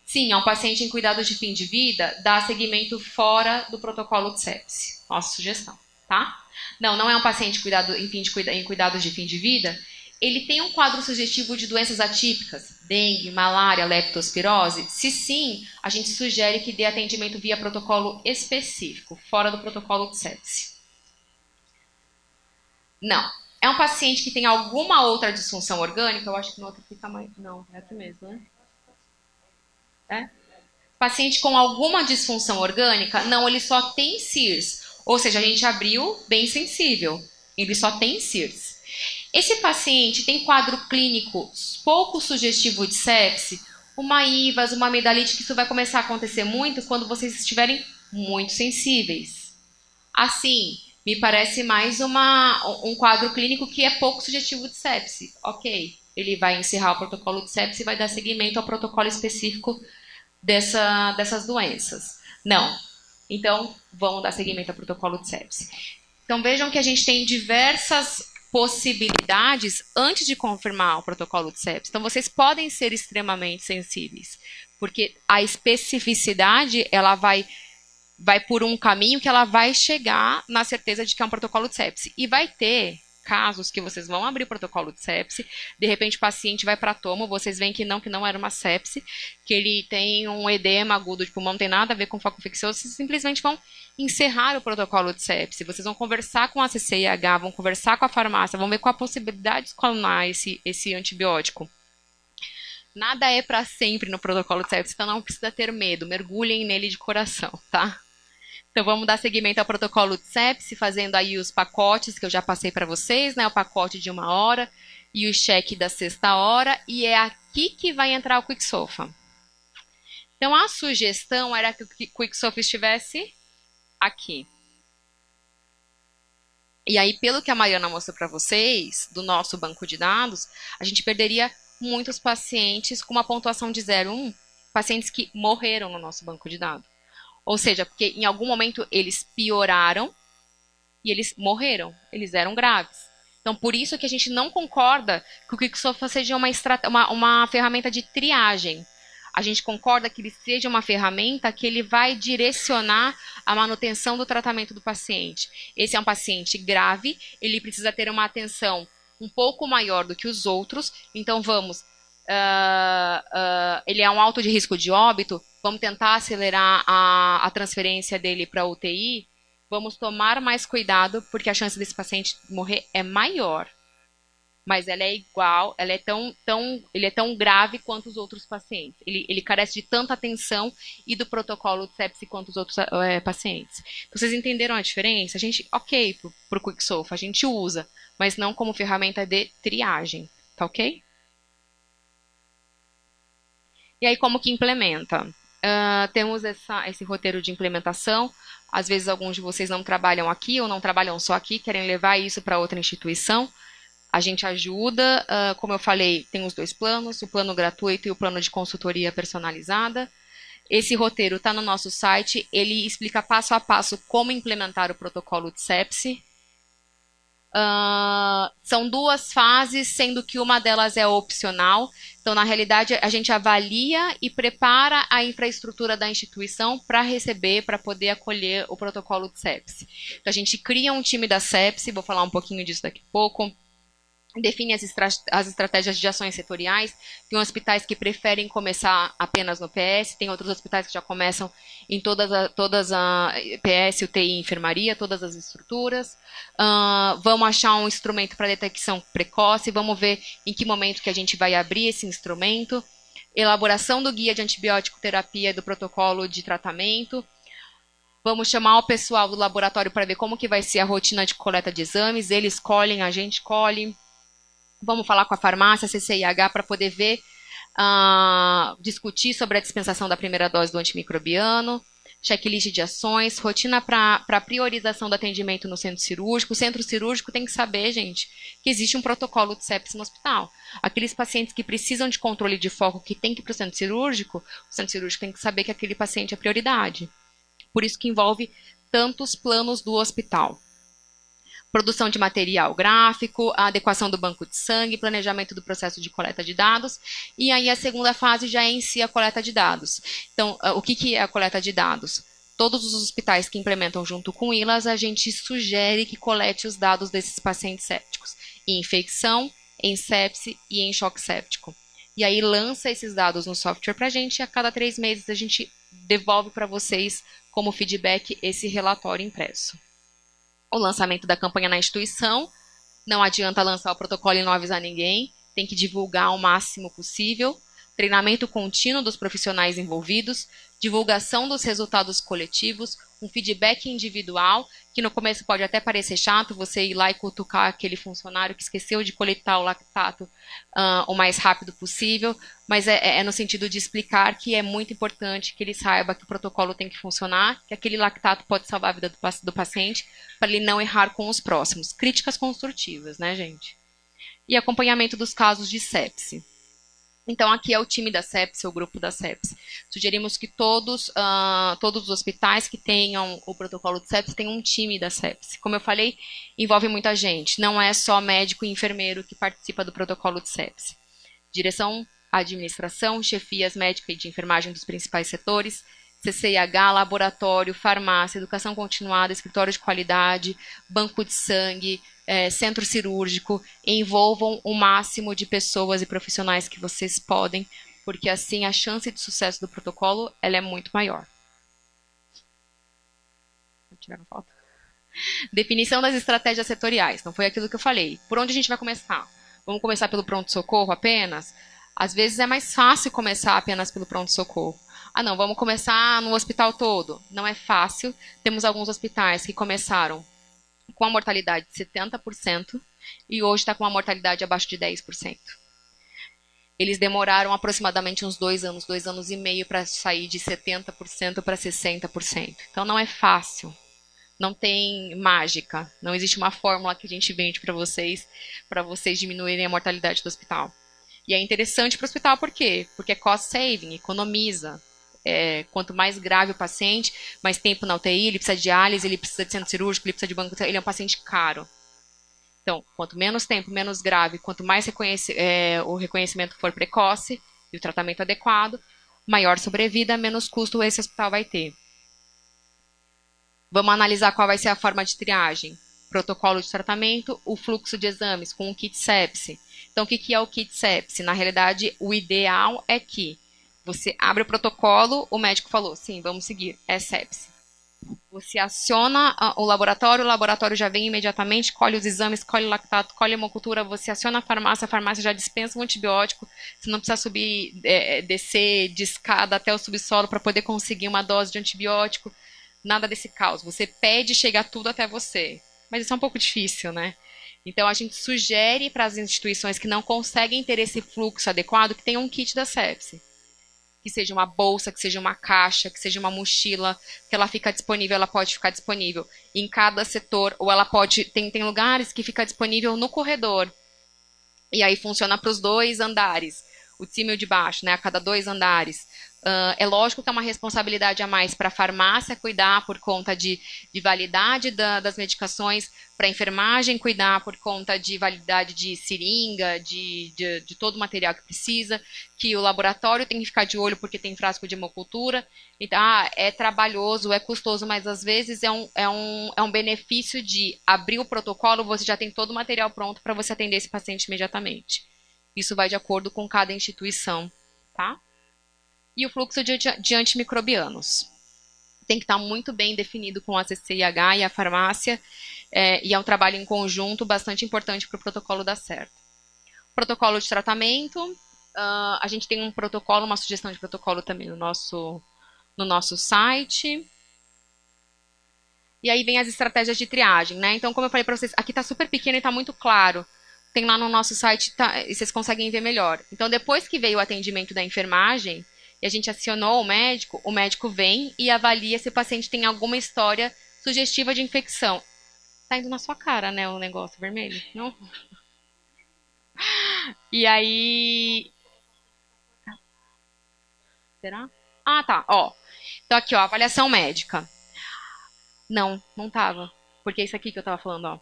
B: Sim, é um paciente em cuidados de fim de vida, dá seguimento fora do protocolo de sepse. Nossa sugestão, tá? Não, não é um paciente em cuidados de fim de vida. Ele tem um quadro sugestivo de doenças atípicas, dengue, malária, leptospirose? Se sim, a gente sugere que dê atendimento via protocolo específico, fora do protocolo de sepse. Não. É um paciente que tem alguma outra disfunção orgânica? Eu acho que no outro fica mais... Não, é aqui mesmo, né? É? Paciente com alguma disfunção orgânica? Não, ele só tem CIRS. Ou seja, a gente abriu bem sensível. Ele só tem CIRS. Esse paciente tem quadro clínico pouco sugestivo de sepse, uma IVAS, uma amidalite, que isso vai começar a acontecer muito quando vocês estiverem muito sensíveis. Assim, me parece mais um quadro clínico que é pouco sugestivo de sepse. Ok, ele vai encerrar o protocolo de sepse e vai dar seguimento ao protocolo específico dessas doenças. Não. Então, vamos dar seguimento ao protocolo de sepse. Então, vejam que a gente tem diversas possibilidades antes de confirmar o protocolo de sepse. Então, vocês podem ser extremamente sensíveis, porque a especificidade, ela vai por um caminho que ela vai chegar na certeza de que é um protocolo de sepse. E vai ter casos que vocês vão abrir o protocolo de sepse, de repente o paciente vai para tomo, vocês veem que não era uma sepse, que ele tem um edema agudo de pulmão, não tem nada a ver com foco infeccioso, vocês simplesmente vão encerrar o protocolo de sepse. Vocês vão conversar com a CCIH, vão conversar com a farmácia, vão ver qual a possibilidade de escalonar esse antibiótico. Nada é para sempre no protocolo de sepse, então não precisa ter medo, mergulhem nele de coração, tá? Então, vamos dar seguimento ao protocolo de sepse, fazendo aí os pacotes que eu já passei para vocês, né? O pacote de 1 hora e o cheque da 6ª hora. E é aqui que vai entrar o QuickSOFA. Então, a sugestão era que o QuickSOFA estivesse aqui. E aí, pelo que a Mariana mostrou para vocês, do nosso banco de dados, a gente perderia muitos pacientes com uma pontuação de 0,1, pacientes que morreram no nosso banco de dados. Ou seja, porque em algum momento eles pioraram e eles morreram, eles eram graves. Então, por isso que a gente não concorda que o QuickSOFA seja uma ferramenta de triagem. A gente concorda que ele seja uma ferramenta que ele vai direcionar a manutenção do tratamento do paciente. Esse é um paciente grave, ele precisa ter uma atenção um pouco maior do que os outros, então vamos... ele é um alto de risco de óbito, vamos tentar acelerar a transferência dele para a UTI, vamos tomar mais cuidado, porque a chance desse paciente morrer é maior. mas ela é igual, ela é ele é tão grave quanto os outros pacientes. Ele carece de tanta atenção e do protocolo de sepse quanto os outros pacientes. Então, vocês entenderam a diferença? A gente, ok, pro QuickSofa, a gente usa, mas não como ferramenta de triagem, tá ok? E aí, como que implementa? Temos esse roteiro de implementação. Às vezes, alguns de vocês não trabalham aqui ou não trabalham só aqui, querem levar isso para outra instituição. A gente ajuda, como eu falei, tem os dois planos, o plano gratuito e o plano de consultoria personalizada. Esse roteiro está no nosso site, ele explica passo a passo como implementar o protocolo de sepse. São 2 fases, sendo que uma delas é opcional. Então, na realidade, a gente avalia e prepara a infraestrutura da instituição para receber, para poder acolher o protocolo de sepse. Então, a gente cria um time da sepse, vou falar um pouquinho disso daqui a pouco. Define as estratégias de ações setoriais. Tem hospitais que preferem começar apenas no PS, tem outros hospitais que já começam em todas a PS, UTI e enfermaria, todas as estruturas. Vamos achar um instrumento para detecção precoce, vamos ver em que momento que a gente vai abrir esse instrumento. Elaboração do guia de antibiótico terapia e do protocolo de tratamento. Vamos chamar o pessoal do laboratório para ver como que vai ser a rotina de coleta de exames, eles colhem, a gente colhe. Vamos falar com a farmácia, CCIH, para poder ver, discutir sobre a dispensação da primeira dose do antimicrobiano, checklist de ações, rotina para priorização do atendimento no centro cirúrgico. O centro cirúrgico tem que saber, gente, que existe um protocolo de sepse no hospital. Aqueles pacientes que precisam de controle de foco, que tem que ir para o centro cirúrgico tem que saber que aquele paciente é prioridade. Por isso que envolve tantos planos do hospital. Produção de material gráfico, a adequação do banco de sangue, planejamento do processo de coleta de dados, e aí a segunda fase já é em si a coleta de dados. Então, o que é a coleta de dados? Todos os hospitais que implementam junto com o ILAS, a gente sugere que colete os dados desses pacientes sépticos, em infecção, em sepse e em choque séptico. E aí lança esses dados no software para a gente, e a cada 3 meses a gente devolve para vocês como feedback esse relatório impresso. O lançamento da campanha na instituição, não adianta lançar o protocolo e não avisar ninguém, tem que divulgar o máximo possível, treinamento contínuo dos profissionais envolvidos, divulgação dos resultados coletivos, um feedback individual, que no começo pode até parecer chato, você ir lá e cutucar aquele funcionário que esqueceu de coletar o lactato o mais rápido possível, mas é no sentido de explicar que é muito importante que ele saiba que o protocolo tem que funcionar, que aquele lactato pode salvar a vida do paciente, para ele não errar com os próximos. Críticas construtivas, né, gente? E acompanhamento dos casos de sepse. Então, aqui é o time da sepse, o grupo da sepse. Sugerimos que todos os hospitais que tenham o protocolo de sepse tenham um time da sepse. Como eu falei, envolve muita gente. Não é só médico e enfermeiro que participa do protocolo de sepse. Direção, administração, chefias médica e de enfermagem dos principais setores, CCIH, laboratório, farmácia, educação continuada, escritório de qualidade, banco de sangue, centro cirúrgico, envolvam o máximo de pessoas e profissionais que vocês podem, porque assim a chance de sucesso do protocolo ela é muito maior. Vou tirar a foto. Definição das estratégias setoriais, não foi aquilo que eu falei. Por onde a gente vai começar? Vamos começar pelo pronto-socorro apenas? Às vezes é mais fácil começar apenas pelo pronto-socorro. Ah, não, vamos começar no hospital todo. Não é fácil. Temos alguns hospitais que começaram com a mortalidade de 70% e hoje está com uma mortalidade abaixo de 10%. Eles demoraram aproximadamente uns 2 anos e meio para sair de 70% para 60%. Então não é fácil. Não tem mágica. Não existe uma fórmula que a gente vende para vocês diminuírem a mortalidade do hospital. E é interessante para o hospital por quê? Porque é cost saving, economiza. Quanto mais grave o paciente, mais tempo na UTI, ele precisa de diálise, ele precisa de centro cirúrgico, ele precisa de banco, ele é um paciente caro. Então, quanto menos tempo, menos grave, quanto mais o reconhecimento for precoce e o tratamento adequado, maior sobrevida, menos custo esse hospital vai ter. Vamos analisar qual vai ser a forma de triagem. Protocolo de tratamento, o fluxo de exames com o kit sepse. Então, o que é o kit sepse? Na realidade, o ideal é que você abre o protocolo, o médico falou, sim, vamos seguir, é sepse. Você aciona o laboratório já vem imediatamente, colhe os exames, colhe o lactato, colhe a hemocultura, você aciona a farmácia já dispensa um antibiótico, você não precisa subir, descer de escada até o subsolo para poder conseguir uma dose de antibiótico, nada desse caos. Você pede e chega tudo até você. Mas isso é um pouco difícil, né? Então a gente sugere para as instituições que não conseguem ter esse fluxo adequado que tenham um kit da sepsi. Que seja uma bolsa, que seja uma caixa, que seja uma mochila, que ela fica disponível, ela pode ficar disponível em cada setor, ou ela pode, tem lugares que fica disponível no corredor, e aí funciona para os 2 andares, o de cima e o de baixo, né, a cada 2 andares. É lógico que é uma responsabilidade a mais para a farmácia cuidar por conta de validade das medicações, para a enfermagem cuidar por conta de validade de seringa, de todo o material que precisa, que o laboratório tem que ficar de olho porque tem frasco de hemocultura. Então, é trabalhoso, é custoso, mas às vezes é um benefício de abrir o protocolo, você já tem todo o material pronto para você atender esse paciente imediatamente. Isso vai de acordo com cada instituição, tá? E o fluxo de antimicrobianos. Tem que estar muito bem definido com a CCIH e a farmácia, e é um trabalho em conjunto bastante importante para o protocolo dar certo. Protocolo de tratamento, a gente tem um protocolo, uma sugestão de protocolo também no nosso site. E aí vem as estratégias de triagem, né? Então, como eu falei para vocês, aqui está super pequeno e está muito claro. Tem lá no nosso site, e vocês conseguem ver melhor. Então, depois que veio o atendimento da enfermagem, e a gente acionou o médico vem e avalia se o paciente tem alguma história sugestiva de infecção. Tá indo na sua cara, né, o negócio vermelho? Não? E aí... Será? Ah, tá, ó. Então aqui, ó, avaliação médica. Não tava. Porque é isso aqui que eu tava falando, ó.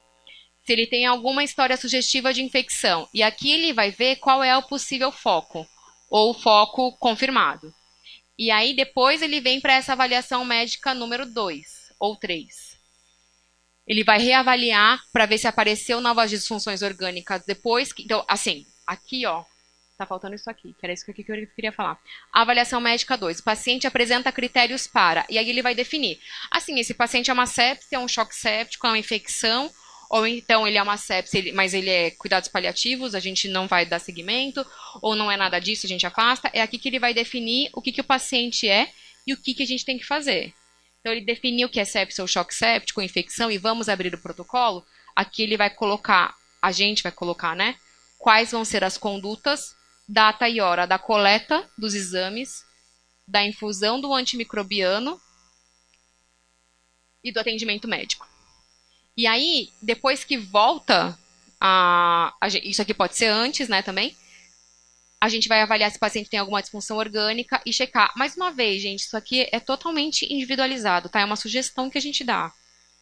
B: Se ele tem alguma história sugestiva de infecção. E aqui ele vai ver qual é o possível foco. Ou o foco confirmado. E aí depois ele vem para essa avaliação médica número 2 ou 3. Ele vai reavaliar para ver se apareceu novas disfunções orgânicas depois. Então, assim, aqui, ó, tá faltando isso aqui, que era isso que eu queria falar. Avaliação médica 2. O paciente apresenta critérios para, e aí ele vai definir. Assim, esse paciente é uma sepse, é um choque séptico, é uma infecção, ou então ele é uma sepse, mas ele é cuidados paliativos, a gente não vai dar seguimento, ou não é nada disso, a gente afasta. É aqui que ele vai definir o que o paciente é e o que a gente tem que fazer. Então, ele definiu o que é sepse ou choque séptico, infecção, e vamos abrir o protocolo. Aqui ele vai colocar, a gente vai colocar, né? Quais vão ser as condutas, data e hora da coleta dos exames, da infusão do antimicrobiano e do atendimento médico. E aí, depois que volta, isso aqui pode ser antes, né, também, a gente vai avaliar se o paciente tem alguma disfunção orgânica e checar. Mais uma vez, gente, isso aqui é totalmente individualizado, tá? É uma sugestão que a gente dá.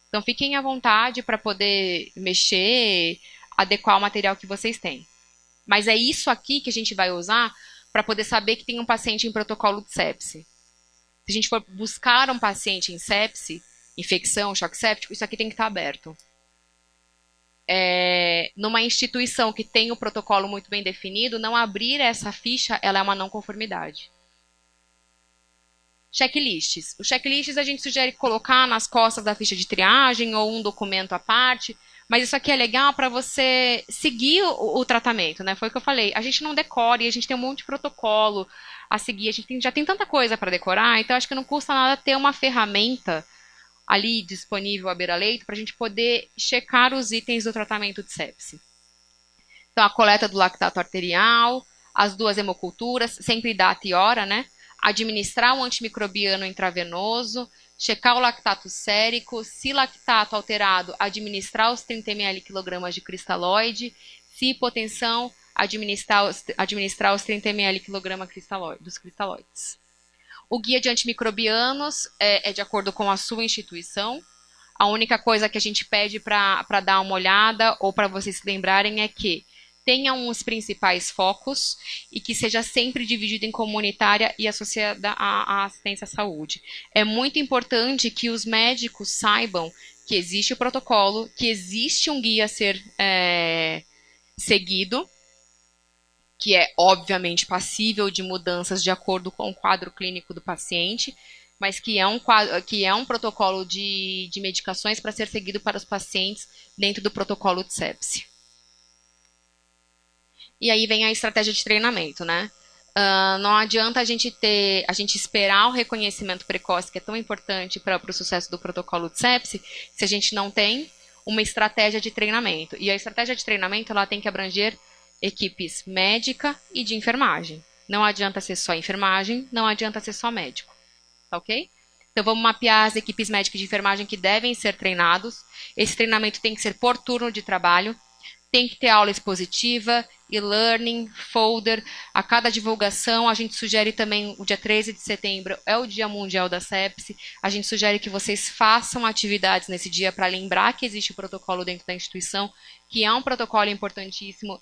B: Então, fiquem à vontade para poder mexer, adequar o material que vocês têm. Mas é isso aqui que a gente vai usar para poder saber que tem um paciente em protocolo de sepse. Se a gente for buscar um paciente em sepse, infecção, choque séptico, isso aqui tem que estar aberto. Numa instituição que tem o protocolo muito bem definido, não abrir essa ficha, ela é uma não conformidade. Checklists. Os checklists a gente sugere colocar nas costas da ficha de triagem ou um documento à parte, mas isso aqui é legal para você seguir o tratamento, né? Foi o que eu falei. A gente não decora e a gente tem um monte de protocolo a seguir, a gente já tem tanta coisa para decorar, então acho que não custa nada ter uma ferramenta ali disponível à beira-leito para a gente poder checar os itens do tratamento de sepse. Então, a coleta do lactato arterial, as 2 hemoculturas, sempre data e hora, né? Administrar o antimicrobiano intravenoso, checar o lactato sérico, se lactato alterado, administrar os 30 ml kg de cristalóide, se hipotensão, administrar os 30 ml kg dos cristalóides. O guia de antimicrobianos é de acordo com a sua instituição. A única coisa que a gente pede para dar uma olhada ou para vocês se lembrarem é que tenham os principais focos e que seja sempre dividido em comunitária e associada à assistência à saúde. É muito importante que os médicos saibam que existe o protocolo, que existe um guia a ser seguido, que é obviamente passível de mudanças de acordo com o quadro clínico do paciente, mas que é um protocolo de medicações para ser seguido para os pacientes dentro do protocolo de sepse. E aí vem a estratégia de treinamento, né? Não adianta a gente esperar o reconhecimento precoce, que é tão importante para o sucesso do protocolo de sepse, se a gente não tem uma estratégia de treinamento. E a estratégia de treinamento ela tem que abranger equipes médica e de enfermagem. Não adianta ser só enfermagem, não adianta ser só médico. Tá ok? Então vamos mapear as equipes médicas de enfermagem que devem ser treinados. Esse treinamento tem que ser por turno de trabalho. Tem que ter aula expositiva, e-learning, folder. A cada divulgação, a gente sugere também, o dia 13 de setembro é o Dia Mundial da Sepse. A gente sugere que vocês façam atividades nesse dia para lembrar que existe o protocolo dentro da instituição, que é um protocolo importantíssimo.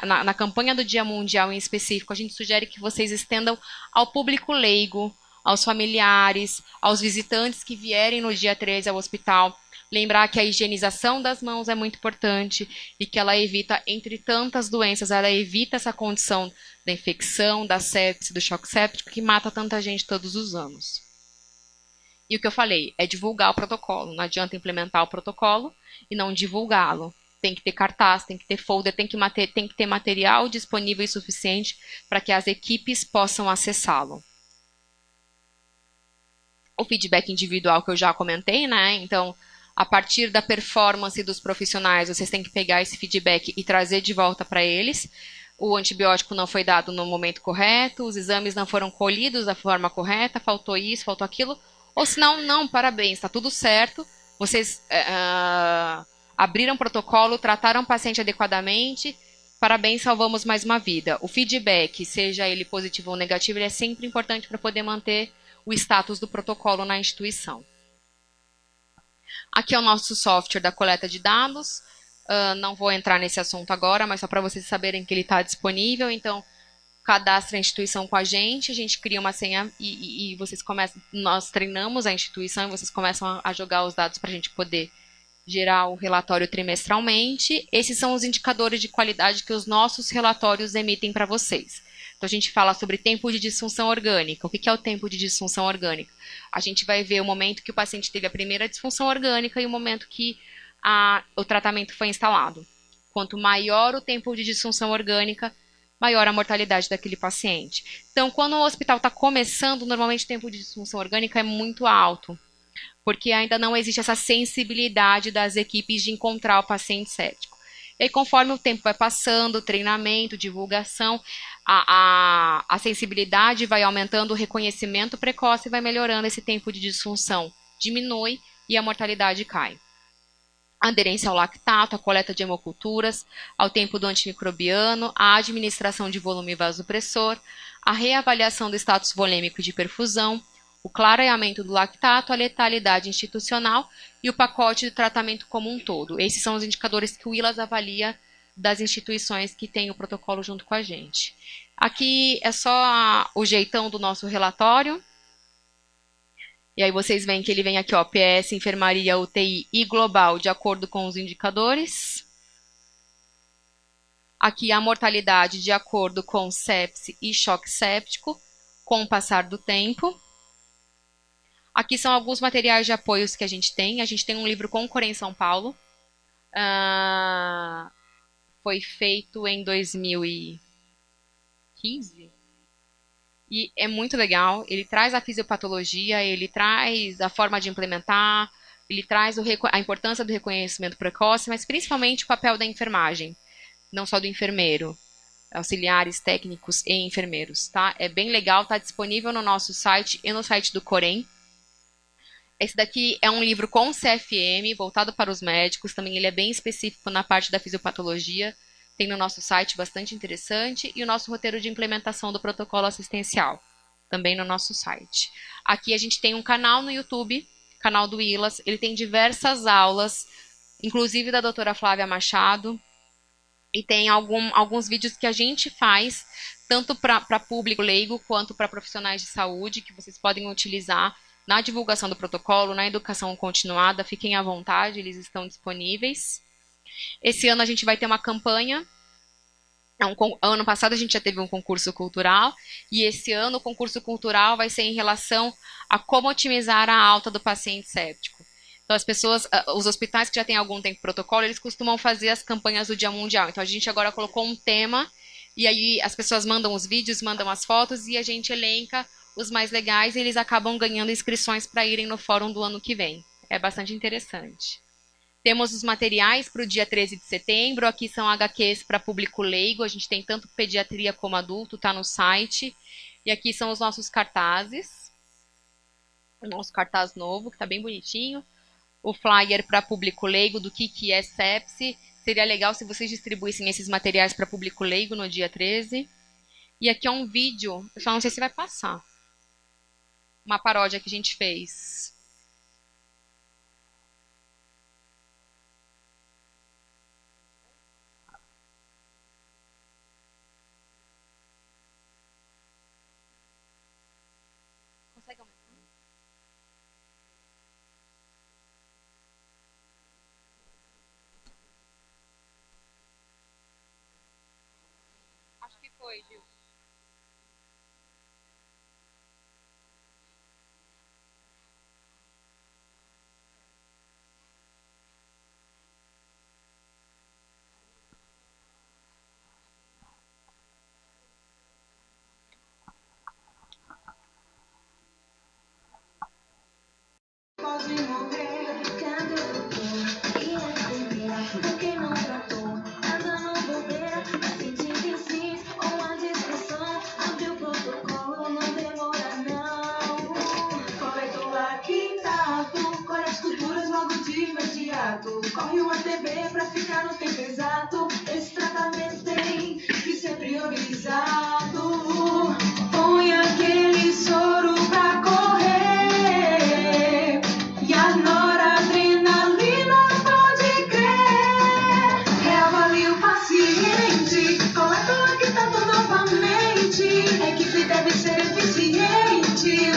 B: Na campanha do Dia Mundial em específico, a gente sugere que vocês estendam ao público leigo, aos familiares, aos visitantes que vierem no dia 13 ao hospital. Lembrar que a higienização das mãos é muito importante e que ela evita, entre tantas doenças, ela evita essa condição da infecção, da sepse, do choque séptico, que mata tanta gente todos os anos. E o que eu falei é divulgar o protocolo. Não adianta implementar o protocolo e não divulgá-lo. Tem que ter cartaz, tem que ter folder, tem que ter material disponível e suficiente para que as equipes possam acessá-lo. O feedback individual que eu já comentei, né? Então, a partir da performance dos profissionais, vocês têm que pegar esse feedback e trazer de volta para eles. O antibiótico não foi dado no momento correto, os exames não foram colhidos da forma correta, faltou isso, faltou aquilo. Ou senão, não, parabéns, está tudo certo. Vocês abriram protocolo, trataram o paciente adequadamente, parabéns, salvamos mais uma vida. O feedback, seja ele positivo ou negativo, ele é sempre importante para poder manter o status do protocolo na instituição. Aqui é o nosso software da coleta de dados. Não vou entrar nesse assunto agora, mas só para vocês saberem que ele está disponível. Então, cadastra a instituição com a gente cria uma senha e vocês começam. Nós treinamos a instituição e vocês começam a jogar os dados para a gente poder gerar o relatório trimestralmente. Esses são os indicadores de qualidade que os nossos relatórios emitem para vocês. Então, a gente fala sobre tempo de disfunção orgânica. O que é o tempo de disfunção orgânica? A gente vai ver o momento que o paciente teve a primeira disfunção orgânica e o momento que o tratamento foi instalado. Quanto maior o tempo de disfunção orgânica, maior a mortalidade daquele paciente. Então, quando o hospital está começando, normalmente o tempo de disfunção orgânica é muito alto, porque ainda não existe essa sensibilidade das equipes de encontrar o paciente séptico. E aí, conforme o tempo vai passando, treinamento, divulgação, a sensibilidade vai aumentando, o reconhecimento precoce vai melhorando, esse tempo de disfunção diminui e a mortalidade cai. A aderência ao lactato, a coleta de hemoculturas, ao tempo do antimicrobiano, a administração de volume vasopressor, a reavaliação do status volêmico de perfusão, o clareamento do lactato, a letalidade institucional e o pacote de tratamento como um todo. Esses são os indicadores que o ILAS avalia das instituições que têm o protocolo junto com a gente. Aqui é só o jeitão do nosso relatório. E aí vocês veem que ele vem aqui, ó, PS, enfermaria, UTI e global, de acordo com os indicadores. Aqui a mortalidade de acordo com sepse e choque séptico, com o passar do tempo. Aqui são alguns materiais de apoios que a gente tem. A gente tem um livro com Corém São Paulo. Foi feito em 2015. E é muito legal. Ele traz a fisiopatologia, ele traz a forma de implementar, ele traz a importância do reconhecimento precoce, mas principalmente o papel da enfermagem. Não só do enfermeiro, auxiliares, técnicos e enfermeiros, tá? É bem legal, está disponível no nosso site e no site do Corém. Esse daqui é um livro com CFM, voltado para os médicos, também ele é bem específico na parte da fisiopatologia, tem no nosso site, bastante interessante, e o nosso roteiro de implementação do protocolo assistencial, também no nosso site. Aqui a gente tem um canal no YouTube, canal do ILAS, ele tem diversas aulas, inclusive da doutora Flávia Machado, e tem alguns vídeos que a gente faz, tanto para público leigo, quanto para profissionais de saúde, que vocês podem utilizar na divulgação do protocolo, na educação continuada. Fiquem à vontade, eles estão disponíveis. Esse ano a gente vai ter uma campanha Ano passado a gente já teve um concurso cultural, e esse ano o concurso cultural vai ser em relação a como otimizar a alta do paciente séptico. Então, as pessoas, os hospitais que já têm algum tempo protocolo, eles costumam fazer as campanhas do Dia Mundial. Então, a gente agora colocou um tema, e aí as pessoas mandam os vídeos, mandam as fotos, e a gente elenca os mais legais, e eles acabam ganhando inscrições para irem no fórum do ano que vem. É bastante interessante. Temos os materiais para o dia 13 de setembro. Aqui são HQs para público leigo. A gente tem tanto pediatria como adulto, tá no site. E aqui são os nossos cartazes. O nosso cartaz novo, que tá bem bonitinho. O flyer para público leigo do que é sepse. Seria legal se vocês distribuíssem esses materiais para público leigo no dia 13. E aqui é um vídeo, eu só não sei se vai passar. Uma paródia que a gente fez. Consegue aumentar? Acho que foi, Gil.
C: Pode morrer, cadê o doutor? E a enfermeira, por que não tratou? Nada não bobeira, pra sentir desliz ou a discussão. Abre o protocolo, não demora não. Coleta lactato, colhe as culturas logo de imediato. Corre o ATB pra ficar no tempo exato. Esse tratamento tem que ser priorizado. Põe aquele soro pra correr. E a noradrenalina pode crer. Reavalie o paciente, coleta o lactato novamente. A equipe deve ser eficiente.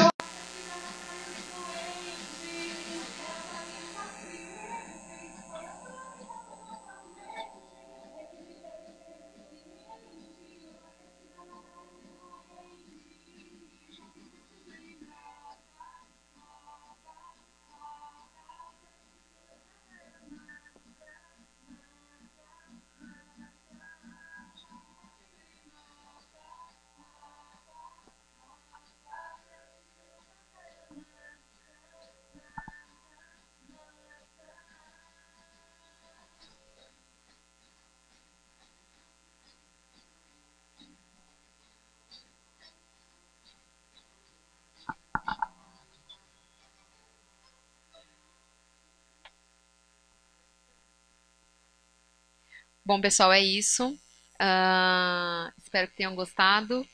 B: Bom, pessoal, é isso. Espero que tenham gostado.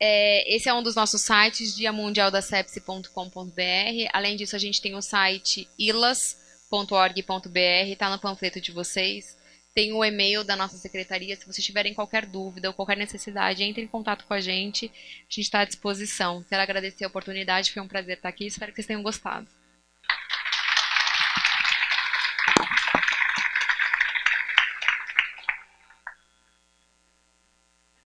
B: Esse é um dos nossos sites, diamundialdasepse.com.br. Além disso, a gente tem o site ilas.org.br, está no panfleto de vocês. Tem o e-mail da nossa secretaria. Se vocês tiverem qualquer dúvida ou qualquer necessidade, entre em contato com a gente. A gente está à disposição. Quero agradecer a oportunidade, foi um prazer estar aqui. Espero que vocês tenham gostado.